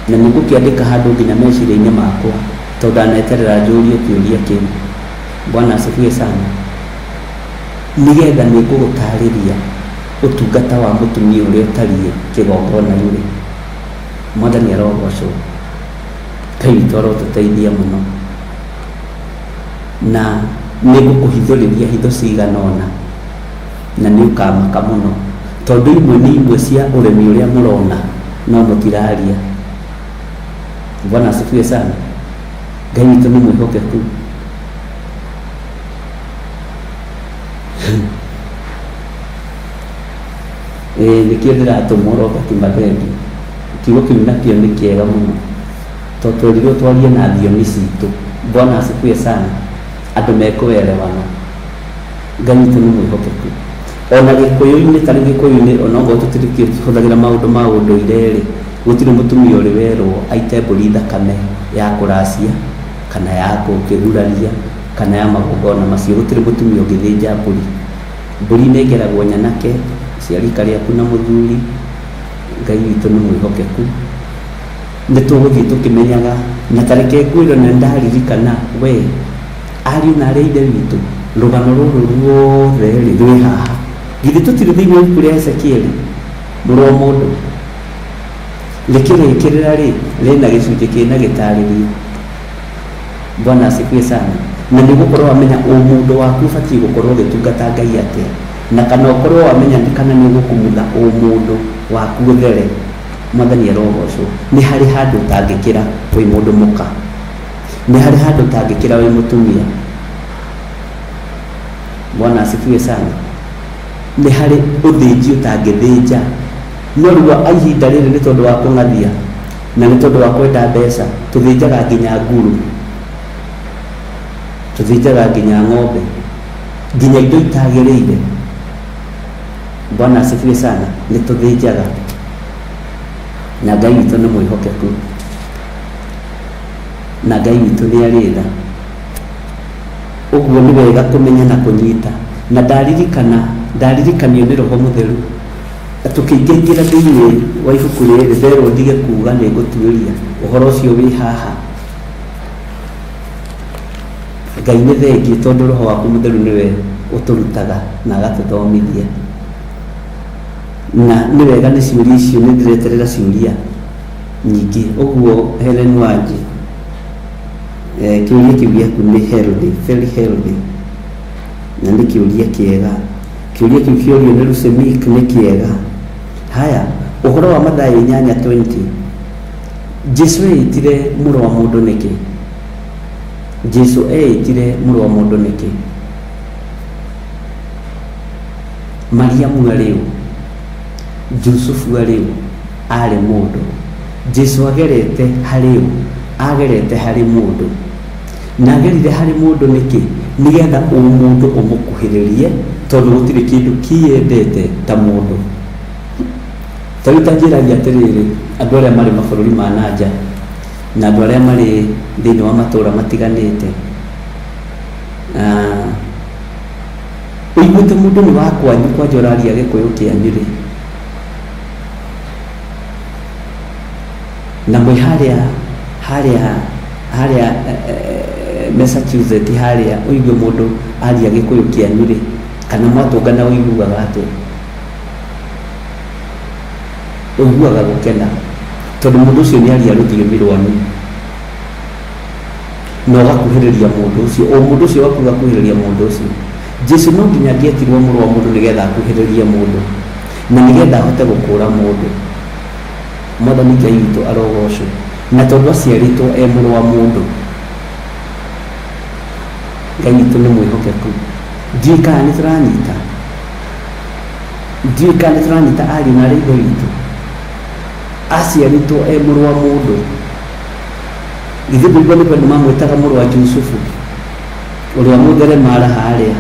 na nĩ ngũkĩandĩka handũ nginya meciria-inĩ makwa, tondũ ndaneterera njũrie kĩũria kĩu. Bwana asifiwe sana. Nĩgetha nĩ ngũgũtarĩria ũtungata wa mũtumia ũrĩa ũtariĩ kĩgongona-inĩ. Mwathani arogocwo. Ngai witũ arotũteithia mũno, na nĩ ngũkũhithũrĩria hitho cigana ũna, na nĩ ũkamaka mũno, tondũ imwe nĩ imwe cia ũremi ũrĩa mũrona no mũtiraria. Bwana asifiwe sana. Ngai witũ nĩ mwĩhokeku. Nĩkĩo ndĩratũmwo Robert Mathendi, kiugo kĩu nakĩo nĩ kĩega mũno, tondũ tũrirwo twarie na thiomi citũ. Bwana asifiwe sana. Andũ mekũerewana. Ngai witũ nĩ mwĩhokeku. Ona Gĩkũyũ-inĩ, tarĩ Gĩkũyũ-inĩ onokorwo tũhũthagĩra maũndũ ma ũndũire rĩ, gũtirĩ mũtumia ũrĩ werwo aite mbũri thakame ya kũracia kana ya gũkĩguraria kana ya magongona macio. Gũtirĩ mũtumia ũngĩthĩnja mbũri. Mbũri nĩ ĩgeragwo nyanake cia rika rĩaku na mũthuri. Ngai witũ nĩ mwĩhokeku. Nĩ tũgũthiĩ tũkĩmenyaga, na tarĩke ngwĩrwo na ndaririkana we ariũ na arĩa ithe witũ, rũgano rũrũ ruothe rwĩ haha. Githĩ tũtirĩ thĩinĩ wa ibuku rĩa Ezekieli mũrũ wa mũndũ? Rĩkĩrĩkĩrĩra rĩ rĩna gĩcunjĩ kĩna gĩtarĩrio. Bwana asifiwe sana. Na nĩ gũkorwo wamenya mũndũ waku ũbatiĩ gũkorwo ũgĩtungata Ngai atĩa, na kana ũkorwo wamenya kana nĩ ũgũkumutha mũndũ waku ũthere. Mwathani arogocwo. Nĩ harĩ handũ ũtangĩkĩra wĩ mũndũ mũka, nĩ harĩ handũ ũtangĩkĩra wĩ mũtumia. Bwana asifiwe sana. Nĩ harĩ ũthĩnji ũtangĩthĩnja, no rĩu ihinda rĩrĩ nĩ tondũ wa kũng'athia na nĩ tondũ wa kwenda mbeca tũthĩnjaga nginya nguru, tũthĩnjaga nginya ng'ombe, nginya indo itagĩrĩire. Bwana asifiwe sana. Nĩ tũthĩnjaga, na Ngai witũ nĩ mwĩhokeku, na Ngai witũ nĩ arĩ tha. Ũguo nĩ wega kũmenya na kũnyita. Na ndaririkanio nĩ Roho Mũtheru, tũkĩingĩra thĩinĩ wa ibuku rĩrĩ, therwo ndige kuuga nĩ ngũtuĩria ũhoro ũcio wĩ haha. Ngai nĩ thengiĩ, tondũ Roho waku Mũtheru nĩwe ũtũrutaga na agatũthomithia. Na nĩ wega nĩ ciũria icio nĩ ndĩreterera ciũria nyingĩ. Ũguo Helen Wanji, kĩũria kĩu gĩaku nĩ healthy, very healthy, na nĩ kĩũria kĩega. Kĩũria kĩu kĩũrio nĩ Lusemik nĩ kĩega. Haya, ũhoro wa Mathayo 8:20, Jesu eitire mũrũ wa mũndũ nĩkĩ? Jesu eitire mũrũ wa mũndũ nĩkĩ? Mariamu arĩ ũ? Jusufu arĩ ũ? Arĩ mũndũ. Jesu agerete harĩ agerete harĩ mũndũ, na agerire harĩ mũndũ nĩkĩ? Nĩgetha mũndũ ũmũkuhĩrĩrie, tondũ gũtirĩ kĩndũ kĩendete ta mũndũ. Tarĩu ta njĩragia atĩrĩrĩ, andũ arĩa marĩ mabũrũri ma nanja na andũ arĩa marĩ thĩinĩ wa matũũra matiganĩte, ũiguĩte mũndũ nĩ wa kwanyu kwanja ũraria gĩkũyũ kĩanyu rĩ, na mwĩ harĩa Massachusetts harĩa, ũigue mũndũ aria gĩkũyũ kĩanyu rĩ, kana mwatũngana ũiguaga atĩa? Ũiguaga gũkena, tondũ mũndũ ũcio nĩ aria rũthiomi rwanyu na ũgakuhĩrĩria mũndũ ũcio, o mũndũ ũcio wakuga kuhĩrĩria mũndũ ũcio. Jesu no nginya angĩetirwo mũrũ wa mũndũ nĩgetha akuhĩrĩrie mũndũ na nĩgetha ahote gũkũra mũndũ. Mwathani Ngai witũ arogocwo, na tondũ aciarĩtwo e mũrũ wa mũndũ, Ngai witũ nĩ mwĩhokeku. Ndiũĩ kana nĩ tũranyita ariũ na ithe witũ, aciarĩtwo e mũrũ wa mũndũ. Ithe ndũigua nĩ kwenda mamwĩtaga mũrũ wa Jusufu ũrĩa mũtheremara harĩa,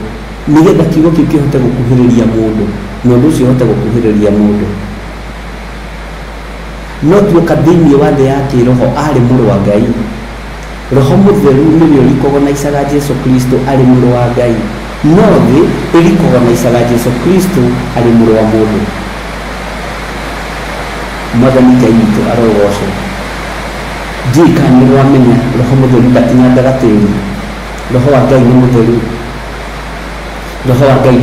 nĩgetha kiugo kĩu kĩhote gũkuhĩrĩria mũndũ na ũndũ ũcio ũhote gũkuhĩrĩria mũndũ. No tuoka thĩinĩ wa thĩ ya kĩroho arĩ mũrũ wa Ngai. Roho Mũtheru nĩwe ũrikogonaicaga Jesu Kristo arĩ mũrũ wa Ngai, no thĩ ĩrikogonaicaga Jesu Kristo arĩ mũrũ wa mũndũ. Mwathani Ngai witũ arogocwo. Ndiũĩ kana nĩ wamenya Roho Mũtheru ndakinyangaga tĩri. Roho wa Ngai nĩ mũtheru. Roho wa Ngai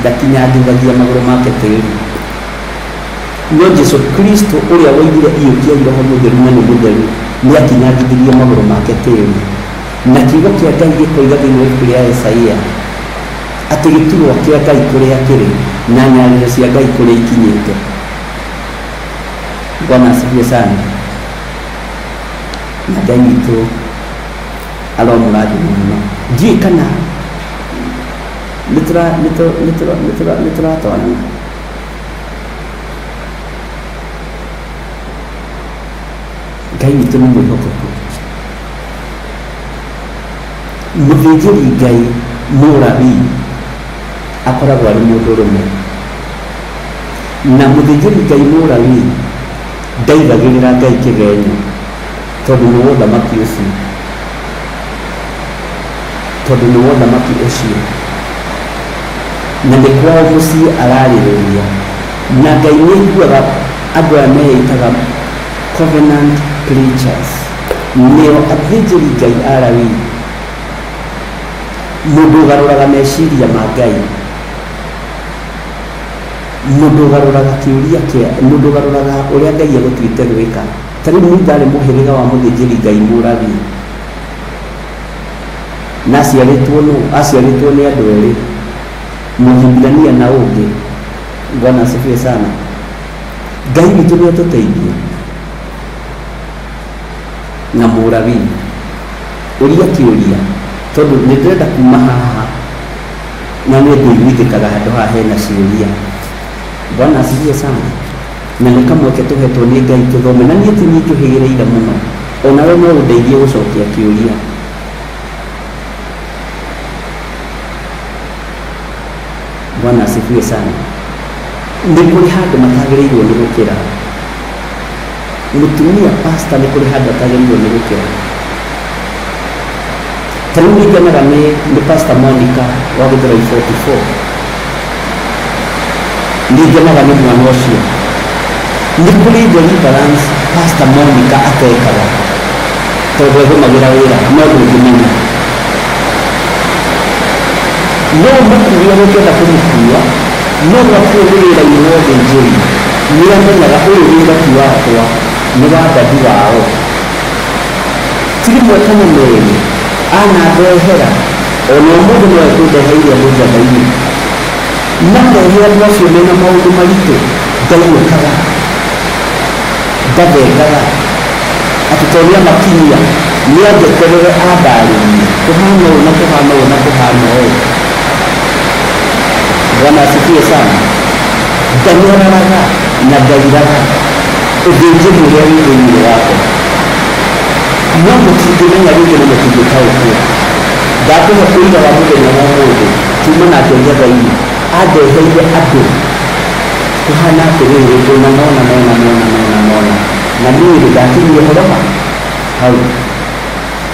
ndakinyangithagia magũrũ make tĩri. No Jesu Kristo ũrĩa woigire iyũkia Roho Mũtheru na nĩ mũtheru, nĩ akinyangithirie magũrũ make tĩri. Na kiugo kĩa Ngai gĩkoiga thĩinĩ wa ibuku rĩa Isaia atĩ gĩturwa kĩa Ngai kũrĩa kĩrĩ na nyarĩrĩ cia Ngai kũrĩa ikinyĩte. Bwana asifiwe sana. Na Ngai witũ aromũrathima mũno. Ndiũĩ kana nĩtũratwarana. Ngai witũ nĩ mwĩhokeku. Mũthĩnjĩri Ngai Mũlawii akoragwo arĩ mũndũ ũrũme, na mũthĩnjĩri Ngai Mũlawii ndaigagĩrĩra Ngai kĩgenyo, tondũ nĩ wothamaki ũcio, na nĩ kwao mũciĩ ararĩrĩria. Na Ngai nĩ aiguaga andũ aya meĩtaga covenant preachers, nĩo athĩnjĩri Ngai Alawii. Mũndũ ũgarũraga meciria ma Ngai, mũndũ ũgarũraga kĩũria kĩa, mũndũ ũgarũraga ũrĩa Ngai egũtuĩte gwĩka. Ta rĩu nĩ ndarĩ mũhĩrĩga wa mũthĩnjĩri Ngai Mũlawii, na aciarĩtwo nĩ andũ erĩ, Mũhibirania na ũngĩ. Bwana asifiwe sana. Ngai witũ nĩ atũteithie na Mũlawii ũria kĩũria, tondũ nĩ ndĩrenda kuma haha na nĩ ndĩiguithĩkaga handũ haha hena ciũria. Bwana asifiwe sana. Na nĩ kamweke tũhetwo nĩ Ngai tũthome, na niĩ ti niĩ njũhĩgĩrĩire mũno, onawe no ũndeithie gũcokia kĩũria. Bwana asifiwe sana. Nĩ kũrĩ handũ matagĩrĩirwo nĩ gũkĩra. Mũtumia pastor nĩ kũrĩ handũ atagĩrĩirwo nĩ gũkĩra. Ta rĩu nĩngenaga nĩ Pastor Monica wa Gĩthũrai 44. Nĩngenaga nĩ mwana ũcio. Nĩ kũrĩ deliverance Pastor Monica atekaga, tondũ egũmagĩra wĩra no ndũngĩmenya. No mũkuua gũkĩenda kũmũkuua, no gwakuo nĩ wĩra-inĩ wa ũthĩnjĩri, nĩ amenyaga ũyũ wĩra ti wakwa, nĩ wa Daddy wao. Ti rĩmwe kana merĩ anandehera, ona mũndũ no ekũndeheire mũnjamba-inĩ, na ndehe andũ acio mena maũndũ maritũ, ndainũkaga, ngathengaga, atĩ tondũ nĩamakinyia nĩ anjeterere andarĩrie kũhana ũũ na kũhana ũũ na kũhana ũũ. Bwana asifiwe sana. Ndanyoraraga na ndairaga, ũthĩnjĩri ũrĩa wĩ thĩinĩ wako. No mũtingĩmenya rĩngĩ na mũtingĩtaũkwo. Ndakũhe ũira wa mũthenya wa ũmũthĩ kuma na atĩ Ngai andeheire andũ kũhana atĩrĩrĩ na nona na niĩ ndakinyire mũroma hau.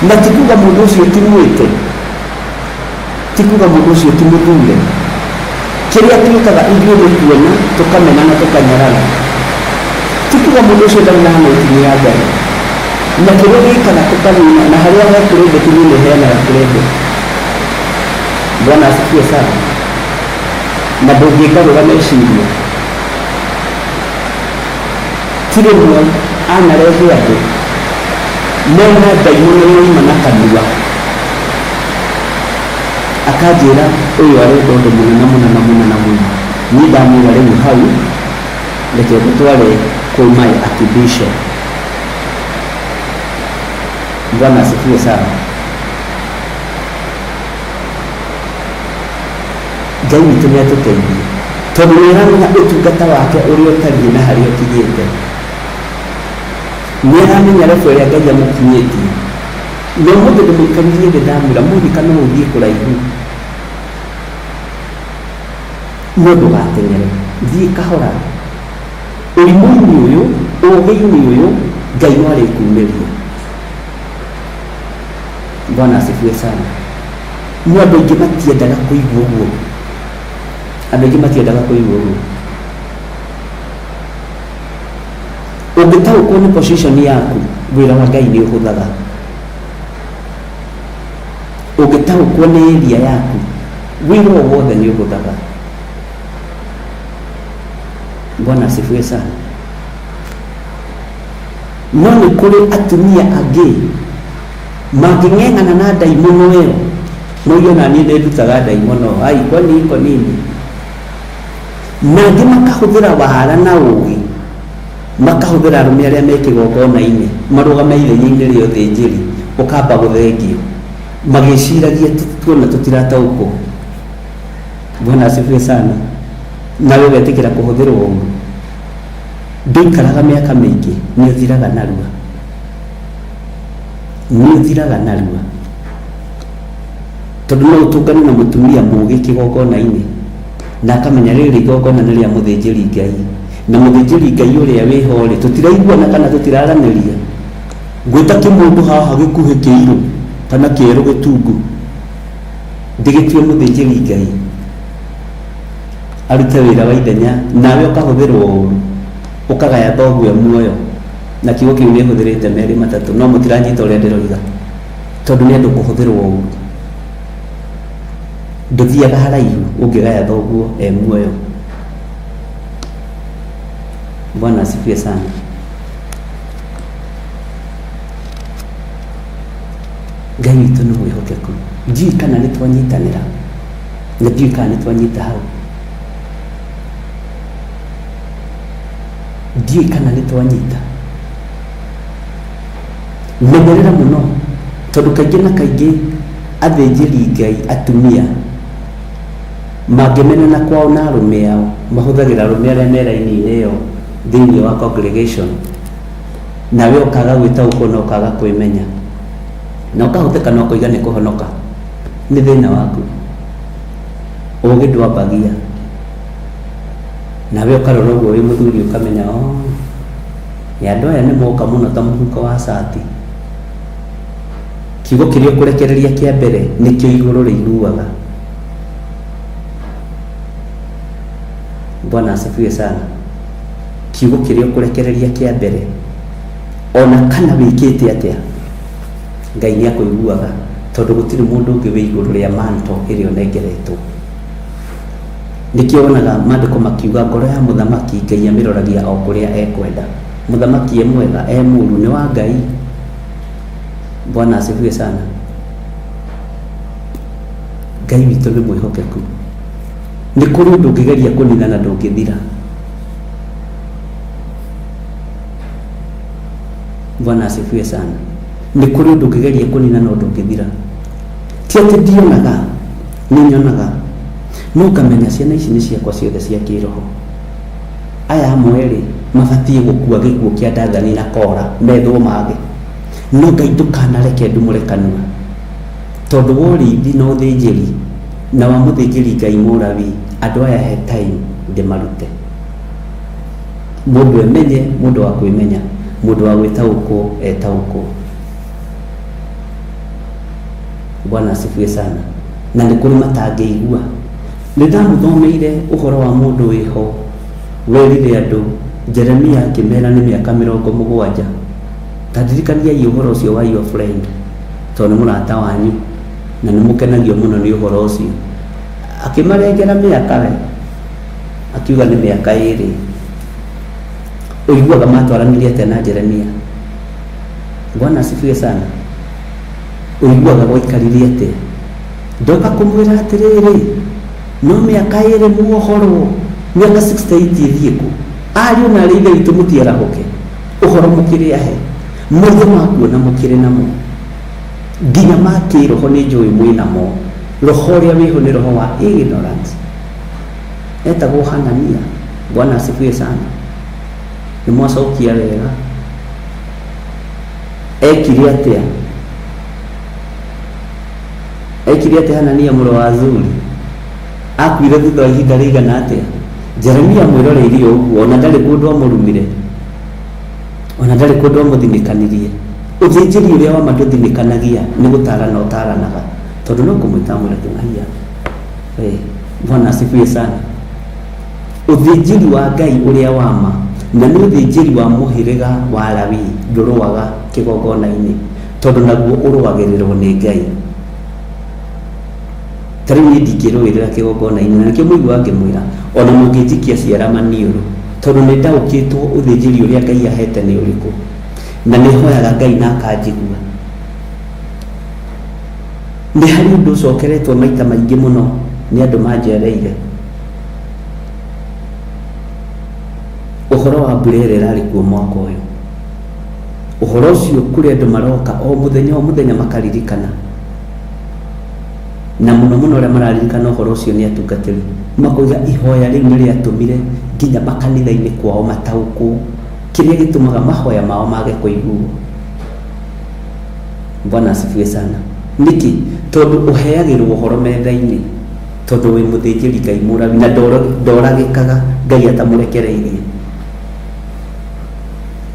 Na ti kuga mũndũ ũcio ti mwĩte, ti kuga mũndũ ũcio ti mũthure. Kĩrĩa twĩkaga ithuĩ nĩ kuona tũkamena na tũkanyarara. Ti kuga mũndũ ũcio ndarĩ na anointing ya Ngai. Na kĩrĩa gĩkaga tũkamena na harĩa he credit niĩ nĩheanaga credit. Bwana asifiwe sana. Na ndũngĩgarũra meciria. Ti rĩmwe anarehe andũ mena ndaimono yoima na kanua, akanjĩra ũyũ arenda ũndũ mũnene. Niĩ ndamwĩra rĩu hau reke ngũtware kwĩ my archbishop. Bwana asifiwe sana. Ngai witũ nĩatũteithie tondũ nĩaramenya ũtungata wake ũrĩa ũtariĩ na harĩa ũkinyĩte. Nĩaramenya level ĩrĩa Ngai amũkinyĩtie. Na ũmũthĩ ndĩmũikaririe thĩ ndamwĩra mũthika no ũthiĩ kũraihu, no ndũgateng'ere, thiĩ kahora. Ũrimũ-inĩ ũyũ, ũgĩ-inĩ ũyũ, Ngai no arĩkumĩria. Bwana asifiwe sana. No andũ aingĩ matiendaga kũigua ũguo. Ũngĩtaũkwo nĩ position yaku, wĩra wa Ngai nĩ ũhũthaga. Ũngĩtaũkwo nĩ area yaku, wĩra o wothe nĩ ũhũthaga. Bwana asifiwe sana. No nĩ kũrĩ atumia angĩ mangĩng'eng'ana na ndaimono ĩyo, moige na niĩ ndĩndutaga ndaimono, iko nini. Na angĩ makahũthĩra wara na ũũgĩ, makahũthĩra arũme arĩa me kĩgongona-inĩ marũgame ithenya-inĩ rĩa ũthĩnjĩri, ũkamba gũthengio magĩciragia tuona tũtirataũkwo. Bwana asifiwe sana. Nawe ũgetĩkĩra kũhũthĩrwo ũguo. Ndũikaraga mĩaka mĩingĩ nĩ ũthiraga narua. Tondũ no ũtũngane na mũtumia mũũgĩ kĩgongona-inĩ na akamenya rĩrĩ igongona nĩ rĩa mũthĩnjĩri Ngai, na mũthĩnjĩri Ngai ũrĩa wĩho rĩ tũtiraiguana kana tũtiraranĩria. Ngwĩta kĩmũndũ haha gĩkuhĩ kĩirũ kana kĩerũ gĩtungu ndĩgĩtue mũthĩnjĩri Ngai arute wĩra wa ithenya, nawe ũkahũthĩrwo ũũru, ũkagaya thoguo muoyo. Na kiugo kĩu nĩ hũthĩrĩte merĩ matatũ, no mũtiranyita ũrĩa ndĩroiga tondũ nĩ andũ kũhũthĩrwo ũũru. Ndũthiaga haraihu ũngĩgaya thoguo muoyo. Bwana asifiwe sana. Ngai witũ nĩ mwĩhokeku. Ndiũĩ kana nĩ twanyitanĩra na ndiũĩ kana nĩ twanyita hau. Ndiũĩ kana nĩ twanyita. Menyerera mũno tondũ kaingĩ na kaingĩ athĩnjĩri Ngai atumia mangĩmenana kwao na arũme ao, mahũthagĩra arũme arĩa me raini-inĩ ĩyo thĩinĩ wa congregation, nawe ũkaga gwĩtaũkwo na ũkaga kwĩmenya na ũkahũthĩka na ũkoiga nĩ kũhonoka. Nĩ thĩna waku. Ũũgĩ ndwambagia. Nawe ũkarora ũguo wĩ mũthuri ũkamenya andũ aya nĩ moka mũno ta mũhuko wa cati. Kiugo kĩrĩa ũkũrekereria kĩa mbere nĩkĩo igũrũ rĩiguaga. Bwana asifiwe sana. Kiugo kĩrĩa ũkũrekereria kĩa mbere ona kana wĩkĩte atĩa, Ngai nĩ akũiguaga tondũ gũtirĩ mũndũ ũngĩ wĩ igũrũ rĩa manto ĩrĩa ũnengeretwo. Nĩkĩo wonaga maandĩko makiuga ngoro ya mũthamaki Ngai amĩroragia o kũrĩa ekwenda. Mũthamaki e mwega e mũũru nĩ wa Ngai. Bwana asifiwe sana. Ngai witũ nĩ mwĩhokeku. Nĩ kũrĩ ũndũ ũngĩgeria kũnina na ndũngĩthira. Bwana asifiwe sana. Nĩ kũrĩ ũndũ ũngĩgeria kũnina na ndũngĩthira. Ti atĩ ndionaga, nĩ nyonaga. No ngamenya ciana ici nĩ ciakwa ciothe cia kĩroho. Aya amwe rĩ mabatie gukua gikuo kia ndathani na kora methwo mage no Ngai ndukanareke ndumurekanua tondu worithi na uthinjiri na wa muthinjiri Ngai Mũrabi andu aya he time ndimarute mundu emenye mundu wa kwimenya mundu wa gwitaũkwo etaũkwo. Bwana asifiwe sana. Na nĩ kũrĩ matangĩigua. Nĩndamũthomeire ũhoro wa mũndũ wĩho werire andũ Jeremia akĩmera nĩ mĩaka 70. Tadirikaniai ũhoro ũcio wa your friend tondũ mũrata wanyu na nĩ mũkenagio mũno nĩ ũhoro ũcio. Akĩmarengera mĩaka we akiuga nĩ mĩaka 2. Ũiguaga matwaranirie atĩa na Jeremia? Bwana asifiwe sana. Ũiguaga gwaikaririe atĩa? Ndoka kũmwĩra atĩrĩrĩ no mĩaka 2 muohorwo mĩaka 68 ĩthiĩku ariũ na arĩ ithe witũ mũtiarahũke ũhoro mũkĩrĩ ahe mothe makuona mũkĩrĩ namo nginya makĩroho nĩ njũĩ mwĩnamo roho ũrĩa wĩho nĩ roho wa ignorance etagwo Hanania. Bwana asifiwe sana. Nĩ mwacokia wega. Ekire atĩa? Ekire atĩa Hanania mũrũ wa Azuri? Akuire thutha wa ihinda rĩigana atĩa? Jeremia mwĩroreirie ũguo ona ndarĩ kũndũ amũrumire ona ndarĩ kũndũ amũthinĩkanirie. Ũthĩnjĩri ũrĩa wa mandũthinĩkanagia nĩ gũtarana ũtaranaga tondũ no kũmwĩta mũrĩtũmahia. Bwana asifiwe sana. Ũthĩnjĩri wa Ngai ũrĩa wa ma na nĩ ũthĩnjĩri wa mũhĩrĩga wa Lawi ndũrũaga kĩgongona-inĩ tondũ naguo ũrũagĩrĩrwo nĩ Ngai. Tarĩu niĩ ndingĩrũĩrĩra kĩgongona-inĩ na nĩkĩo mũigua ngĩmwĩra ona mũngĩnjikia ciara maniũrũ tondũ nĩ ndaũkĩtwo ũthĩnjĩri ũrĩa Ngai ahete nĩ ũrĩkũ na nĩ hoyaga Ngai na akanjigua. Nĩ harĩ ũndũ ũcokeretwo maita maingĩ mũno nĩ andũ manjereire. Ũhoro wa mbura ĩrĩa ĩrarĩ kuo mwaka ũyũ, ũhoro ũcio kũrĩ andũ maroka o mũthenya makaririkana na mũno mũno arĩa mararirikana ũhoro ũcio nĩ atungatĩri makoiga ihoya rĩu nĩ rĩatũmire nginya makanitha-inĩ kwao mataũkwo kĩrĩa gĩtũmaga mahoya mao mage kũiguo. Bwana asifiwe sana. Nĩkĩ? Tondũ ũheagĩrwo ũhoro metha-inĩ tondũ wĩ mũthĩnjĩri Ngai Mũrabi na ndoragĩkaga Ngai atamũrekereirie.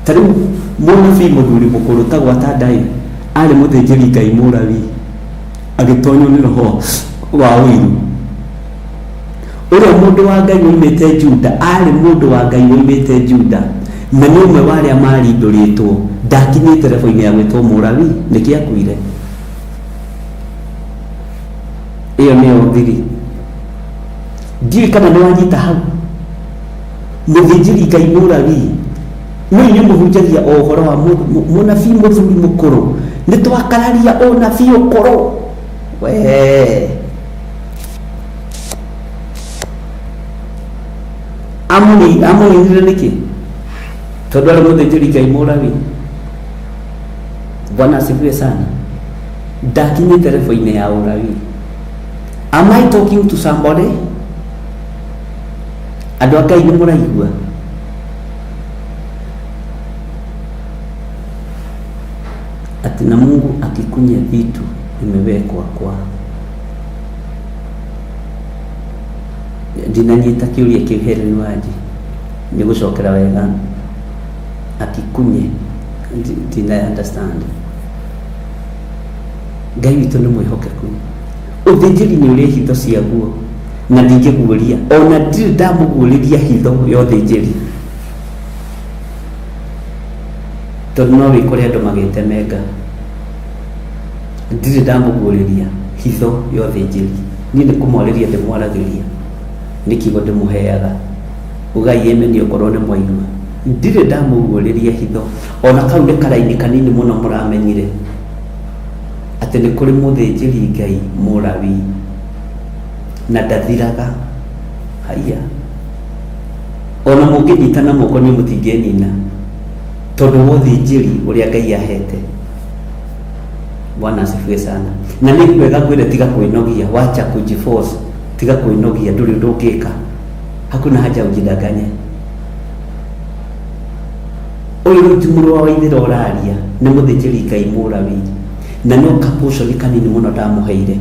Tarĩu mũnabii mũthuri mũkũrũ tagwo Tadai arĩ mũthĩnjĩri Ngai Mũrabi agĩtonywo nĩ roho wa ũiru. Ũrĩa mũndũ wa Ngai woimĩte Juda arĩ mũndũ wa Ngai woimĩte Juda na nĩ ũmwe wa arĩa marindũrĩtwo ndakinyĩte revo-inĩ ya gwĩtwo Mũrabi nĩkĩ akuire. Ĩyo nĩyo thiri. Ndiũĩ kana nĩ wanyita hau. Mũthĩnjĩri Ngai Mũrabi no inyuĩ mũhunjagia o ũhoro wa mũnabii mũthuri mũkũrũ nĩ twakararia ũnabii ũkũrũ we amũninire nĩkĩ? Tondũ arĩ mũthĩnjĩri Ngai Mũrabi. Bwana asifiwe sana. Ndakinyĩte revo-inĩ ya ũrabi. Am I talking to somebody? Andũ a Ngai nĩ mũraigua? Ati na Mungu akikunya vitu imewekwa kwa ndinanyita kĩũria kĩu Helen Wanji nĩ gũcokera wega akikunye didn't understand. Ngai witũ nĩ mwĩhokeku. Ũthĩnjĩri nĩ ũrĩ hitho ciaguo na ndingĩguũria ona ndirĩ ndamũguũrĩria hitho ya ũthĩnjĩri tondũ no wĩkore andũ magĩtemenga. Ndirĩ ndamũguũrĩria hitho ya ũthĩnjĩri. Niĩ nĩ kũmwarĩria ndĩmwaragĩria nĩ kiugo ndĩmũheaga ugai emeni okorwo nĩ mwaigua. Ndirĩ ndamũguũrĩria hitho ona kau nĩ karaini kanini mũno mũramenyire atĩ nĩ kũrĩ mũthĩnjĩri Ngai Mũrabi na ndathiraga. Haiya ona mũngĩnyitana moko nĩ mũtingĩnina tondũ mũthĩnjĩri ũrĩa Ngai ahete. Bwana asifiwe sana. Na nĩ kwega kwĩre tiga kwĩnogia, wacha kujiforce, tiga kwĩnogia, ndũrĩ ndũngĩka. Hakuna haja ujidanganye. uyu itumuru wa Waithira oraria ni muthĩnjĩri Ngai Mũrawi, na no kapotion kanini muno ndamuheire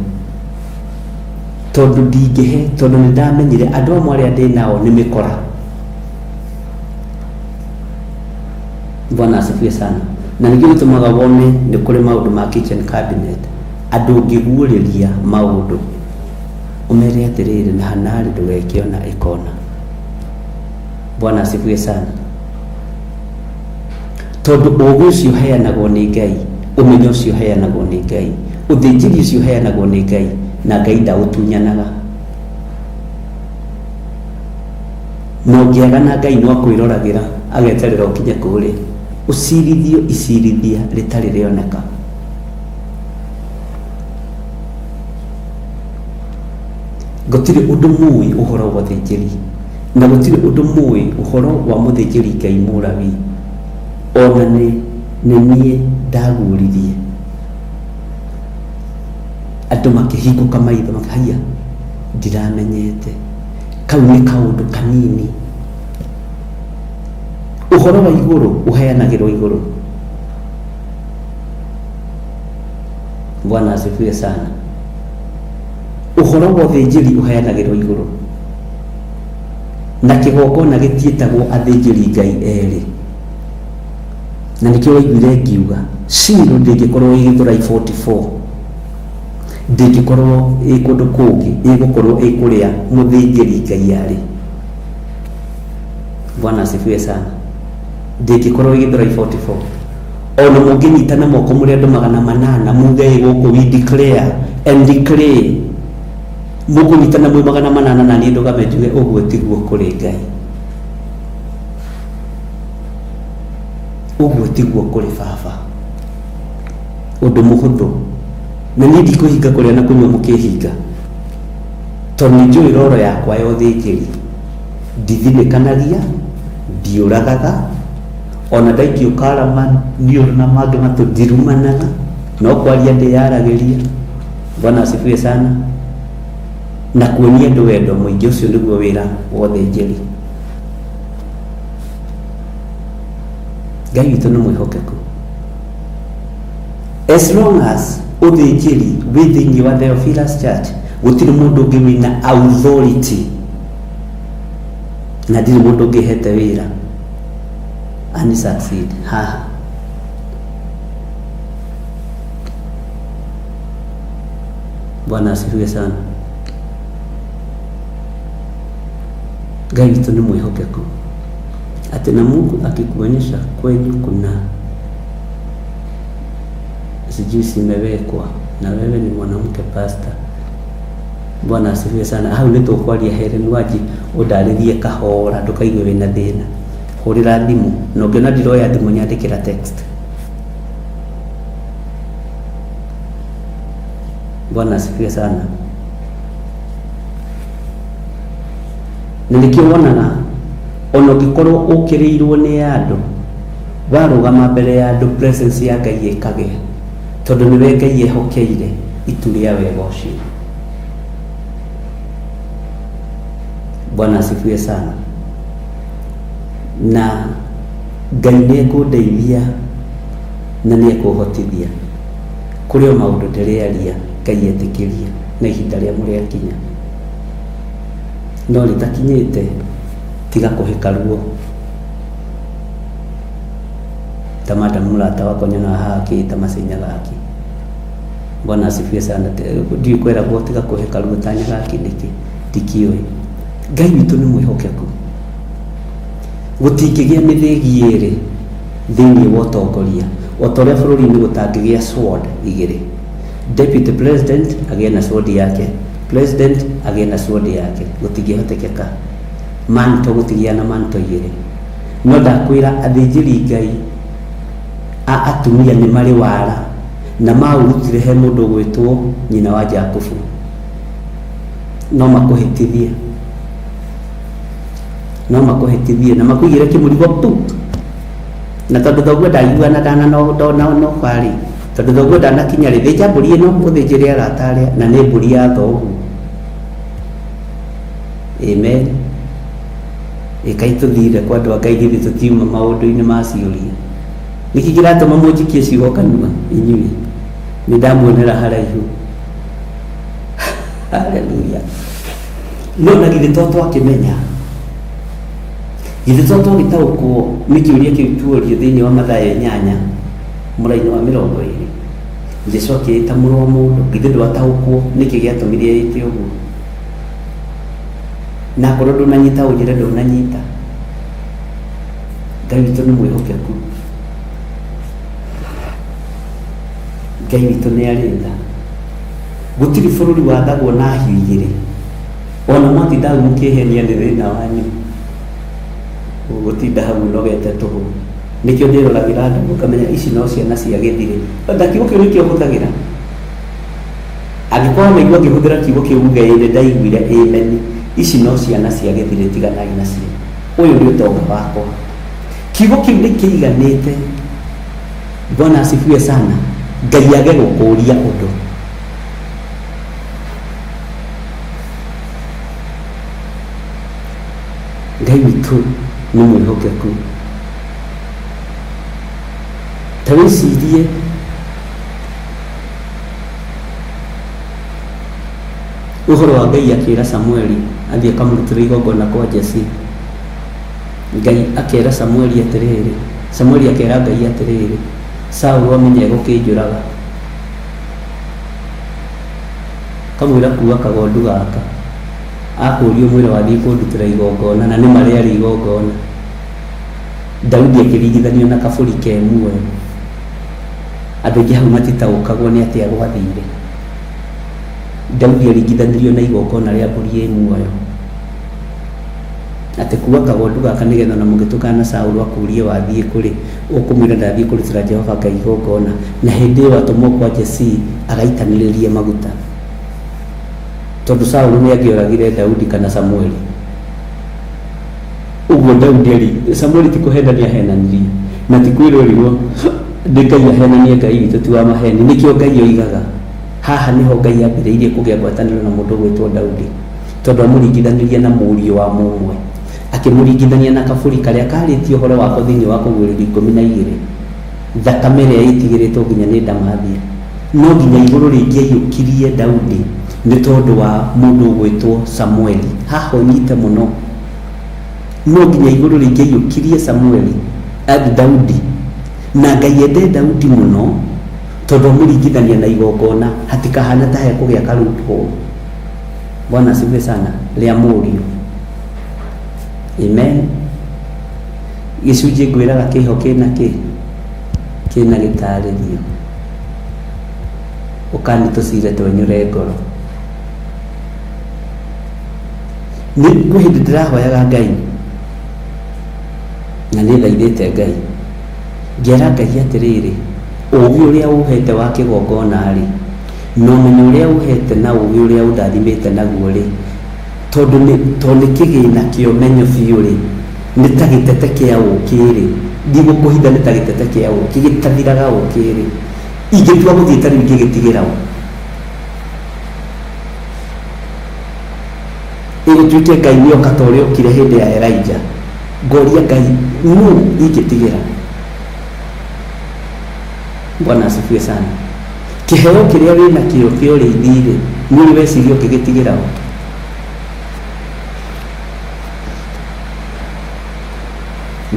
tondu ndingĩhe, tondu nĩ ndamenyire andũ amwe arĩa ndĩ nao nĩ mĩkora. Bwana asifiwe sana. Na ningĩ gĩtũmaga wone nĩ kũrĩ maũndũ ma kitchen cabinet andũ ngĩguũrĩria maũndũ umere atĩrĩrĩ na hanarĩ ndũgekiona ikona. Bwana asifiwe sana. Tondu ũgĩ ũcio heanagwo nĩ Ngai, ũmenyo ũcio heanagwo nĩ Ngai, ũthĩnjĩri ũcio heanagwo nĩ Ngai, na Ngai ndaũtunyanaga. No ngĩaga na Ngai no akwĩroragĩra ageterera ũkinye kũrĩ ũcirithio icirithia rĩtarĩ rĩoneka. Gũtirĩ ũndũ mũĩ ũhoro wa ũthĩnjĩri, na gũtirĩ ũndũ mũĩ ũhoro wa mũthĩnjĩri Ngai Mũrawi, ona nĩ niĩ ndaguũririe. Andũ makĩhingũka maitho makahaya, ndiramenyete, kau nĩ kaũndũ kanini. Ũhoro wa igũrũ ũheanagĩrwo igũrũ. Bwana asifiwe sana. Ũhoro wa ũthĩnjĩri ũheanagĩrwo igũrũ, na kĩgongona gĩtiĩtagwo athĩnjĩri Ngai erĩ. Na nĩkĩo waiguire ngiuga Shiloh ndĩngĩkorwo ĩ Gĩthũrai 44, ndĩngĩkorwo ĩ kũndũ kũngĩ, ĩgũkorwo ĩ kũrĩa mũthĩnjĩri Ngai arĩ. Bwana asifiwe sana. Ndĩngĩkorwo ĩ Gĩthũrai 44. Ona mũngĩnyitana moko mũrĩ andũ 800 muge gũkũ we declare and declare, mũkũnyitana mwĩ 800 na niĩ ndũgame njuge ũguo tiguo kũrĩ Ngai, ũguo tiguo kũrĩ Baba. Ũndũ mũhũthũ, na niĩ ndikũhinga kũrĩa na kũnyua mũkĩhinga, tondũ nĩ njũĩ roro yakwa ya ũthĩnjĩri ndithinĩkanagia, ndiũragaga, ona ndaikio karama niũrũ na mangĩ matũ ndirumanaga, no kwaria ndĩyaragĩria. Bwana asifiwe sana. Na kuonia andũ wendo mũingĩ, ũcio nĩguo wĩra wa ũthĩnjĩri. Ngai witũ nĩ mwĩhokeku. As long as ũthĩnjĩri wĩ thĩinĩ wa Theophilus Church, gũtirĩ mũndũ ũngĩ wĩna authority, na ndirĩ mũndũ ũngĩ hete wĩra ani succeed haha. Bwana asifiwe sana. Ngai witũ nĩ mwĩhokeku, atĩ na Mungu akikuonyesha kwenyu kuna sijui simewekwa na wewe ni mwanamke pastor. Bwana asifiwe sana. Hau nĩ tũkwaria Helen Wanji ũndarĩrie kahora, ndũkaigue wĩna thĩna. Hũrĩra thimũ, na ũngĩona ndiroya thimũ nyandĩkĩra text. Bwana asifiwe sana. Na nĩkĩo wonaga ona ũngĩkorwo ũkĩrĩirwo nĩ andũ, warũgama mbere ya andũ presence ya Ngai ĩkagĩa, tondũ nĩwe Ngai ehokeire itu rĩa wega ũcio. Bwana asifiwe sana. Na Ngai nĩekũndeithia na nĩekũhotithia kũrĩ o maũndũ ndĩrĩaria, Ngai etĩkĩria na ihinda rĩa mũrĩakinya. No rĩtakinyĩte tiga kũhĩka ruo. Ta madam mũrata wakwa nyona haha akĩĩta macenya gaki. Bwana asifiwe sana. Ndiũĩ kwĩragwo tiga kũhĩka ruo ta nyagaki nĩkĩ, ndikĩũĩ. Ngai witũ nĩ mwĩhokeku. Gũtingĩgĩa mĩthĩgi ĩrĩ thĩinĩ wa ũtongoria, o ta ũrĩa bũrũri-inĩ gũtangĩgĩa sword igĩrĩ. Deputy president agĩe na sword yake, president agĩe na sword yake, gũtingĩhotekeka. Manto gũtigĩa na manto igĩrĩ. No ndakwĩra athĩnjĩri Ngai a atumia nĩ marĩ wara, na maũrutire he mũndũ gwĩtwo nyina wa Jakubu. No makũhĩtithie, no makũhĩtithie na makũigĩre kĩmũrigo tu. Na tondũ thoguo ndaiguana no bari, tondũ thoguo ndanakinya rĩ, thĩnja mbũri ĩno mũthĩnjĩri aratarĩa, na nĩ mbũri ya thoguo. Amen. Kai tuthire kwa andu a Ngai githi tutiuma maundu-ini ma ciuria. Niki kiratuma munjikie ciugo kanua inyui? Ni ndamuonera haraihu. Haleluya. No na githi to twakimenya, githi to twagitaukwo ni kiuria kiu tuorio thiini wa Mathayo 8 muraini wa 20. Jesu akĩĩta mũrũ wa mũndũ, githĩ ndwataũkwo nĩkĩ gĩatũmire ĩĩte ũguo? Na korwo ndũnanyita ũnjĩre ndũnanyita. Ngai witũ nĩ mwĩhokeku. Ngai witũ nĩ arĩ tha. Gũtirĩ bũrũri wathagwo na hiũ igĩrĩ. Ona mwatinda hau mũkĩhenia nĩ thĩna wanyu. Gũtinda hau nogete tũhũ. Nikio ndĩroragĩra andũ mũkamenya ici no ciana cia gĩthirĩ. Kiugo kĩu nĩkĩo hũthagĩra. Angĩkorwo naigua ngĩhũthĩra kiugo kĩu Ngai nĩ ndaiguire amen. Ici no ciana cia gĩthirĩ, tiganai nacio. Ũyũ nĩ ũtonga wakwa. Kiugo kĩu nĩ kĩiganĩte. Bwana asifiwe sana. Ngai age gũkũria ũndũ. Ngai witũ nĩ mwĩhokeku. Ta wĩcirie ũhoro wa Ngai akĩra Samueli athiĩ akamũrutĩre igongona kwa Jesse. Ngai akĩra Samueli atĩrĩrĩ, Samueli akĩra Ngai atĩrĩrĩ, Saũlũ amenye egũkĩnjũraga. Kamwĩra kuua kagondu gaka, akũrio mwĩra wathiĩ kũndutĩra igongona, na nĩ marĩarĩ igongona. Daudi akĩringithanio na kabũri ke muoyo. Andũ aingĩ hau matitaũkagwo nĩ atĩa gwathire. Daudi aringithanirio na igongona rĩa mbũri ĩ muoyo. Atĩ kuua kagondu gaka nĩgetha na mũngĩtũkana na Saũlũ akũrie wathiĩ kũrĩ, ũkũmwĩra ndathiĩ kũrutĩra Jehova Ngai igongona, na hĩndĩ ĩyo atũmwo kwa Jesse agaitanĩrĩrie maguta. Tondũ Saũlũ nĩ angĩoragire Daudi kana Samueli. Ũguo Daudi Samueli ti kũhenania ahenanirie, na ti kwĩrũrirwo nĩ Ngai ahenanie Ngai witũ ti wa maheni. Nĩkĩo Ngai oigaga haha nĩho Ngai ambĩrĩirie kũgĩa ngwatanĩro na mũndũ gwĩtwo Daudi, tondũ amũringithanirie na mũriũ wa mũmwe, akĩmũringithania na kabũri karĩa karĩtie ũhoro wako thĩinĩ wa Kũguũrĩrio 12, thakame ĩrĩa ĩtigĩrĩtwo nginya nĩ ndamathia. No nginya igũrũ rĩngĩ aiyũkirie Daudi nĩ tondũ wa mũndũ gwĩtwo Samueli. Haha ũnyite mũno, no nginya igũrũ rĩngĩ aiyũkirie Samueli Daudi, na Ngai ende Daudi mũno tondũ mũringithania na igongona hatikahana ta he kũgĩa karutwo. Bwana asifiwe sana. Rĩa mũriũ. Amen. Gĩcunjĩ ngwĩraga kĩho kĩna gĩtarĩrio. Ũkani tũcire twenyũre ngoro. Nĩ hĩndĩ ndĩrahoyaga Ngai na nĩ thaithĩte Ngai, ngĩera Ngai atĩrĩrĩ, ũũgĩ ũrĩa ũhete wa kĩgongona-rĩ, na ũmenyo ũrĩa ũhete na ũũgĩ ũrĩa ũndathimĩte naguo-rĩ, tondũ nĩ kĩgĩna kĩa ũmenyo biũ-rĩ, nĩ ta gĩtete kĩa ũũkĩ-rĩ, ndigũkũhitha nĩ ta gĩtete kĩa ũũkĩ gĩtathiraga ũũkĩ-rĩ, ingĩtua gũthiĩ ta rĩu ingĩgĩtigĩra ũ? Ĩgũtuĩke Ngai nĩ oka ta ũrĩa okire hĩndĩ ya Elijah, ngoria Ngai nũ ingĩtigĩra? Bwana asifiwe sana. Kĩheo kĩrĩa wĩna kĩo kĩa ũrĩithi-rĩ, nĩ weciria ũkĩgĩtigĩra ũ?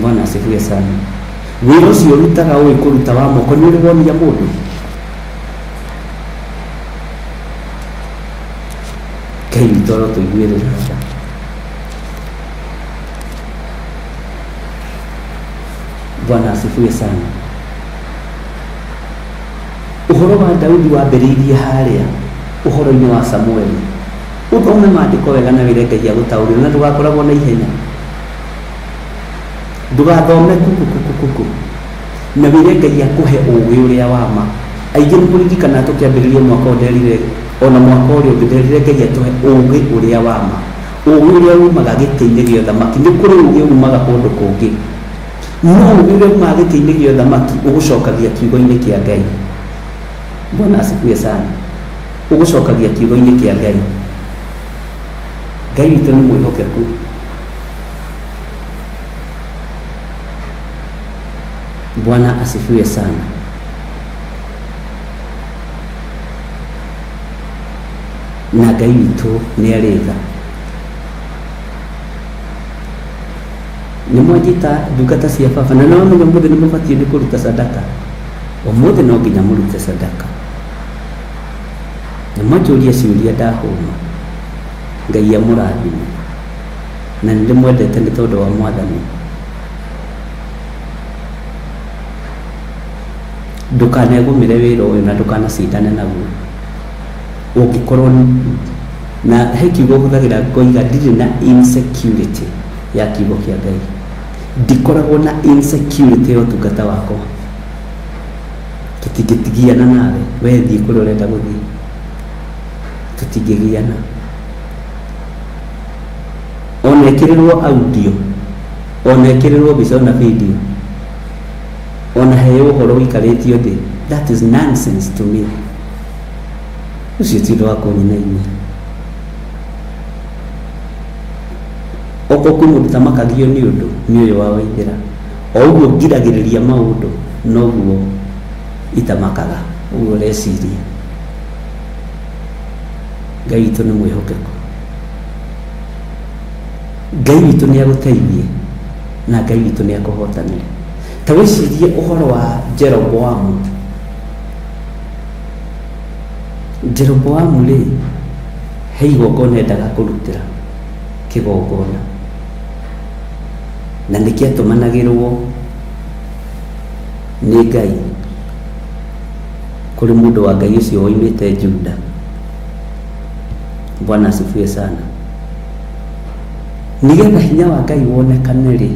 Bwana asifiwe sana. Wĩra ũcio ũrutaga ũĩ kũruta wa moko nĩ ũrĩ wonia mũndũ? Ngai witũ arotũiguĩrĩra tha. Bwana asifiwe sana. Ũhoro wa Daudi wambĩrĩirie harĩa ũhoro-inĩ wa Samueli. Ũthome maandĩko wega na wĩre Ngai agũtaũrĩre, na ndũgakoragwo na ihenya. Ndũgathome kuku na wĩre Ngai akũhe ũũgĩ ũrĩa wa ma. Aingĩ nĩ kũririkana tũkĩambĩrĩria mwaka ũnderire, ona mwaka ũrĩa ũngĩ nderire Ngai atũhe ũũgĩ ũrĩa wa ma, ũũgĩ ũrĩa umaga gĩtĩ-inĩ gĩa ũthamaki. Nĩ kũrĩ ũũgĩ umaga kũndũ kũngĩ, no ũũgĩ ũrĩa umaga gĩtĩ-inĩ gĩa ũthamaki ũgũcokagia kiugo-inĩ kĩa Ngai. Bwana asifiwe sana. Ũgũcokagia kiugo-inĩ kĩa Ngai. Ngai witũ nĩ mwĩhokeku. Bwana asifiwe sana. Na Ngai witũ nĩ arĩtha. Nĩ mwanjĩta ndungata cia baba na no mũthenya mũthĩ nĩ mũbatiĩ nĩ kũruta sadaka. Ũmũthĩ no nginya mũrute sadaka. Nĩ mwanjũria ciũria ndahũma. Ngai amũrathime. Na nĩ ndĩmwendete nĩ tondũ wa Mwathani. Ndũkanegũmĩre wĩra ũyũ na ndũkanacindane naguo. Ũngĩkorwo na he kiugo hũthagĩra ngoiga ndirĩ na insecurity ya kiugo kĩa Ngai. Ndikoragwo na insecurity ya ũtungata wakwa. Tũtingĩtigiana nawe, we thiĩ kũrĩa ũrenda gũthiĩ. Tũtingĩgiana. Ona ĩkĩrĩrwo audio, ona ĩkĩrĩrwo mbica na video, ona heo ũhoro ũikarĩtio thĩ, that is nonsense to me. Ucio ti ũndũ wa kũnyinainia. Oko kũmũruta makagio nĩ ũndũ nĩ ũyũ wa Waithĩra. O ũguo ngiragĩrĩria maũndũ noguo itamakaga, ũguo reciria. Ngai witũ nĩ mwĩhokeku. Ngai witũ nĩ agũteithie na Ngai witũ nĩ akũhotanĩre. Ta wĩcirie ũhoro wa Jeroboamu. Jeroboamu rĩ, he igongona endaga kũrutĩra kĩgongona, na nĩkĩo atũmanagĩrwo nĩ Ngai kũrĩ mũndũ wa Ngai ũcio woimĩte Juda. Bwana asifiwe sana. Nĩgetha hinya wa Ngai wonekane rĩ,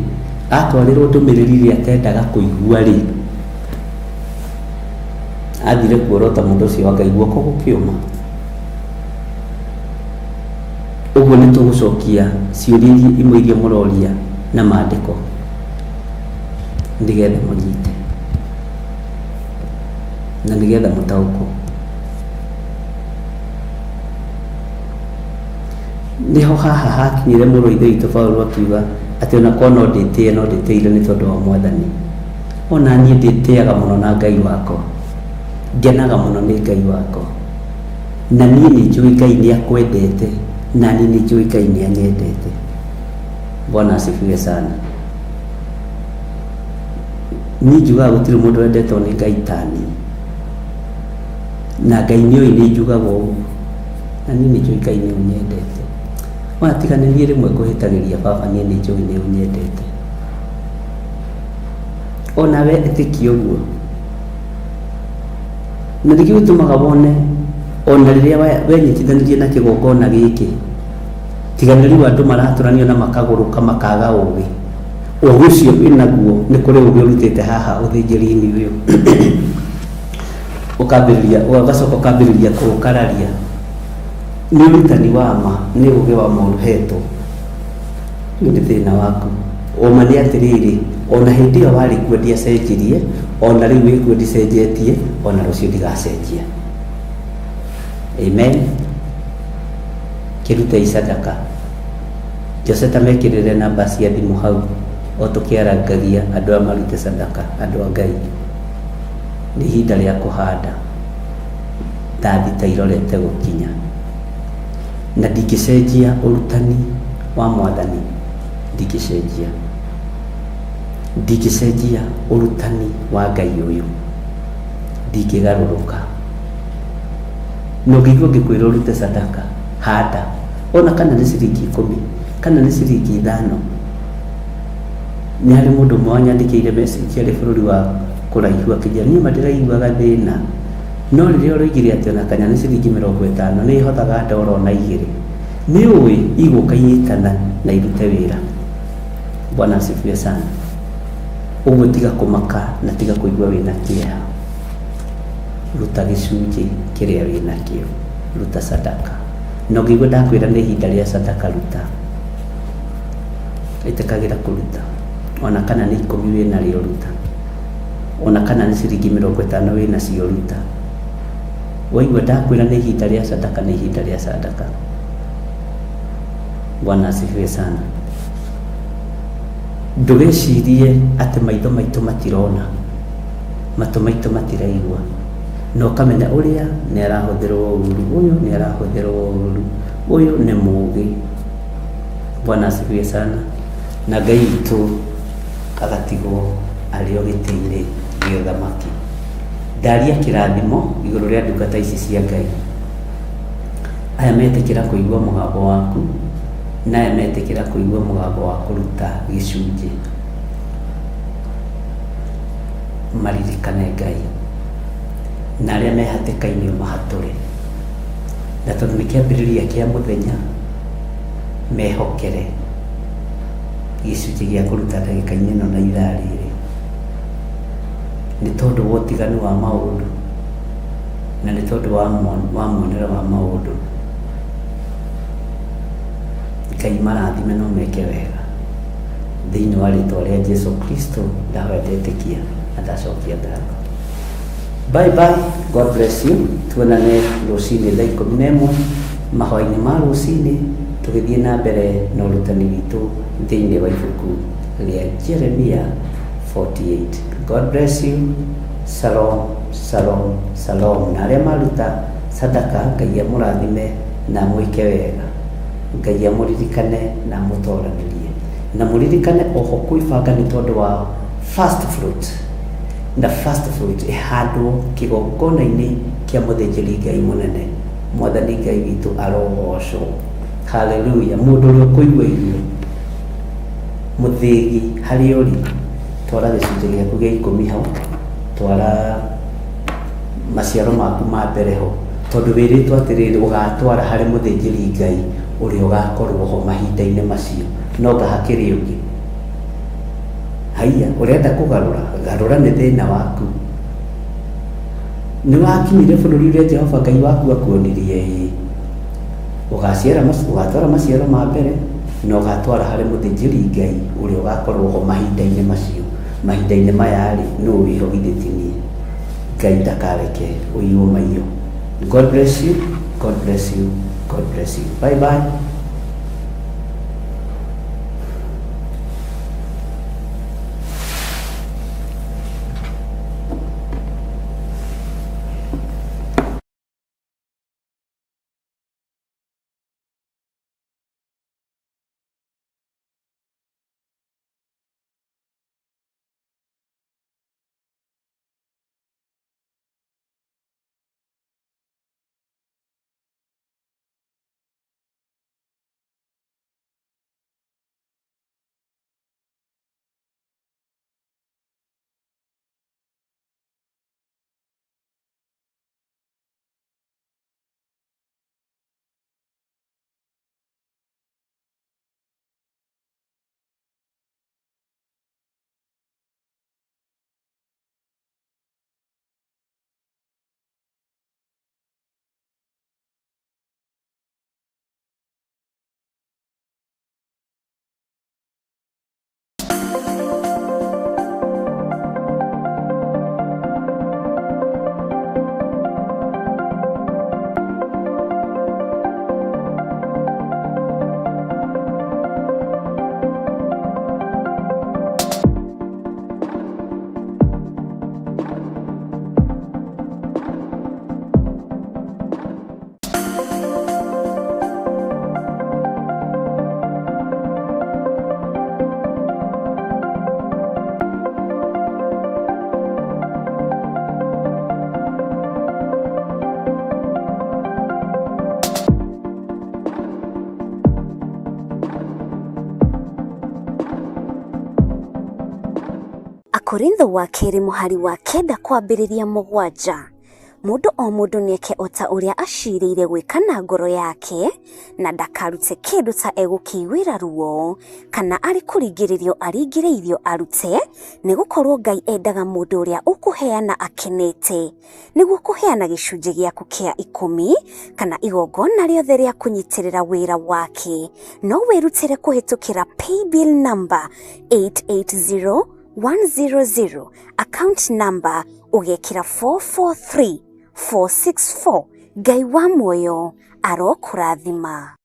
atwarĩrwo ndũmĩrĩri ĩrĩa atendaga kũigua rĩ, athire kuorota mũndũ ũcio wa Ngai guoko gũkĩũma. Ũguo nĩ tũgũcokia ciũria imwe iria mũroria na maandĩko nĩgetha mũnyite na nĩgetha mũtaũkwo. Nĩho haha hakinyire mũrũ ithe witũ Paulo akiuga atĩ ona korwo no ndĩtĩe no ndĩtĩire nĩ tondũ wa Mwathani. Ona niĩ ndĩtĩaga mũno na Ngai wakwa, ngenaga mũno nĩ Ngai wakwa, na niĩ nĩ njũĩ Ngai nĩ akwendete na niĩ nĩ njũĩ Ngai nĩ anyendete. Bwana asifiwe sana. Niĩ njugaga gũtirĩ mũndũ wendetwo nĩ Ngai ta niĩ, na Ngai nĩoĩ nĩ njugaga ũguo, na niĩ nĩ njũĩ Ngai nĩ ũnyendete. Watiganĩrie rĩmwe kũhĩtagĩria baba, niĩ nĩ njũĩ nĩ ũnyendete. Ona we ĩtĩkia ũguo, na nĩkĩo gĩtũmaga wone ona rĩrĩa wenyitithanĩrie na kĩgongona gĩkĩ, tiganĩri wa andũ maratũranio na makagũrũka makaga ũũgĩ. Ũũgĩ ũcio wĩnaguo nĩ kũrĩ ũũgĩ ũrutĩte haha ũthĩnjĩri-inĩ ũyũ. Ũgacoka ũkambĩrĩria kũũkararia. Nĩ ũrutani wa ma, nĩ ũũgĩ wa ma ũhetwo. Nĩ thĩna waku. Ũma nĩ atĩrĩrĩ, ona hĩndĩ ĩyo warĩ kuo ndiacenjirie, ona rĩu wĩ kuo ndicenjetie, ona rũciũ ndigacenjia. Amen. Kĩrutei sadaka. Joseta mekĩrĩre namba cia thimũ hau, o tũkĩarangagia andũ a marute sadaka, andũ a Ngai. Nĩ ihinda rĩa kũhanda, ndathita irorete gũkinya, na ndingĩcenjia ũrutani wa Mwathani. Ndingĩcenjia ũrutani wa Ngai ũyũ, ndingĩgarũrũka. No ngĩigua ngĩkwĩra ũrute sadaka, handa, ona kana nĩ ciringi 10, kana nĩ ciringi 5. Nĩ harĩ mũndũ ũmwe wanyandĩkĩire message arĩ bũrũri wa kũraihu akĩnjĩra niĩ ma ndĩraiguaga thĩna, no rĩrĩa ũroigire atĩ ona kana nĩ ciringi 50 nĩ ihotaga ndora ona 2, nĩ ũĩ igũka inyitana na irute wĩra. Bwana asifiwe sana. Ũguo tiga kũmaka na tiga kũigua wĩna kĩeha, ruta gĩcunjĩ kĩrĩa wĩna kĩo, ruta sadaka. No ngĩigua ndakwĩra nĩ ihinda rĩa sadaka, ruta. Ĩtĩkagĩra kũruta, ona kana nĩ 10 wĩna rĩo ruta, ona kana nĩ ciringi 50 wĩna cio ruta. Waigua ndakwĩra nĩ ihinda rĩa sadaka, nĩ ihinda rĩa sadaka. Bwana asifiwe sana. Ndũgecirie atĩ maitho maitũ matirona, matũ maitũ matiraigua, no kamenya ũrĩa nĩ arahũthĩrwo ũru, ũyũ nĩ arahũthĩrwo ũru, ũyũ nĩ mũũgĩ. Bwana asifiwe sana. Na Ngai witũ agatigwo arĩ o gĩtĩ-inĩ gĩa ũthamaki. Ndaria kĩrathimo igũrũ rĩa ndungata ici cia Ngai. Aya metĩkĩra kũigua mũgambo waku, na aya metĩkĩra kũigua mũgambo wa kũruta gĩcunjĩ. Maririkane Ngai, na arĩa me hatĩka-inĩ ũmahatũre, na tondũ nĩ kĩambĩrĩria kĩa mũthenya, mehokere gĩcunjĩ gĩa kũruta ndagĩka-inĩ ĩno na ithaa rĩrĩ, nĩ tondũ wa ũtiganu wa maũndũ, na nĩ tondũ wa muonere wa maũndũ. Ngai marathime no meke wega thĩinĩ wa rĩtwa rĩa Jesũ Kristo ndahoya ndetĩkia na ndacokia ngatho. Bye bye, God bless you. Tuonane rũcinĩ thaa 11 mahoya-inĩ ma rũcinĩ, tũgĩthiĩ na mbere na ũrutani witũ thĩinĩ wa ibuku rĩa Jeremia 48. God bless you. Shalom, shalom, shalom. Na arĩa maruta sadaka, Ngai amũrathime na mwĩke wega. Ngai amũririkane na mũtoranĩrie, na mũririkane oho kwĩbanga nĩ tondũ wa first fruit. Na first fruit ĩhandwo kĩgongona-inĩ kĩa mũthĩnjĩri Ngai mũnene, Mwathani Ngai witũ arogocwo. Hallelujah. Mũndũ ũrĩa ũkũigua irio mũthĩgi harĩ ũri, twara gĩcunjĩ gĩaku gĩa 10 hau, twara maciaro maku ma mbere ho, tondũ wĩrĩtwo atĩrĩrĩ ũgatwara harĩ mũthĩnjĩri Ngai ũrĩa ũgakorwo ho mahinda-inĩ macio, no ngahakĩrĩ ũngĩ. Haiya, ũrenda kũgarũra, garũra nĩ thĩna waku. Nĩ wakinyire bũrũri ũrĩa Jehova Ngai waku akuonirie ĩ, ũgatwara maciaro ma mbere na ũgatwara harĩ mũthĩnjĩri Ngai ũrĩa ũgakorwo ho mahinda-inĩ macio. Mahinda-inĩ maya rĩ, nũ wĩhogithĩtinie. Ngai ndakareke ũiywo maiyo. God bless you, God bless you, God bless you. Bye bye. Korintho wa kerĩ mũhari wa 9 kwambĩrĩria 7. Mũndũ o mũndũ nĩeke o ta ũrĩa acirĩire gwĩka na ngoro yake, na ndakarute kĩndũ ta egũkĩiguĩra ruo, kana arĩ kũringĩrĩrio aringĩrĩirio arute, nĩgũkorwo Ngai endaga mũndũ ũrĩa ũkũheana akenete, nĩguo kũheana gĩcunjĩ gĩaku kĩa 10 kana igongona rĩothe rĩa kũnyitĩrĩra wĩra wake. No wĩrutĩre kũhĩtũkĩra paybill number 880100, account number ũgekĩra 443464. Ngai wa muoyo arokũrathima.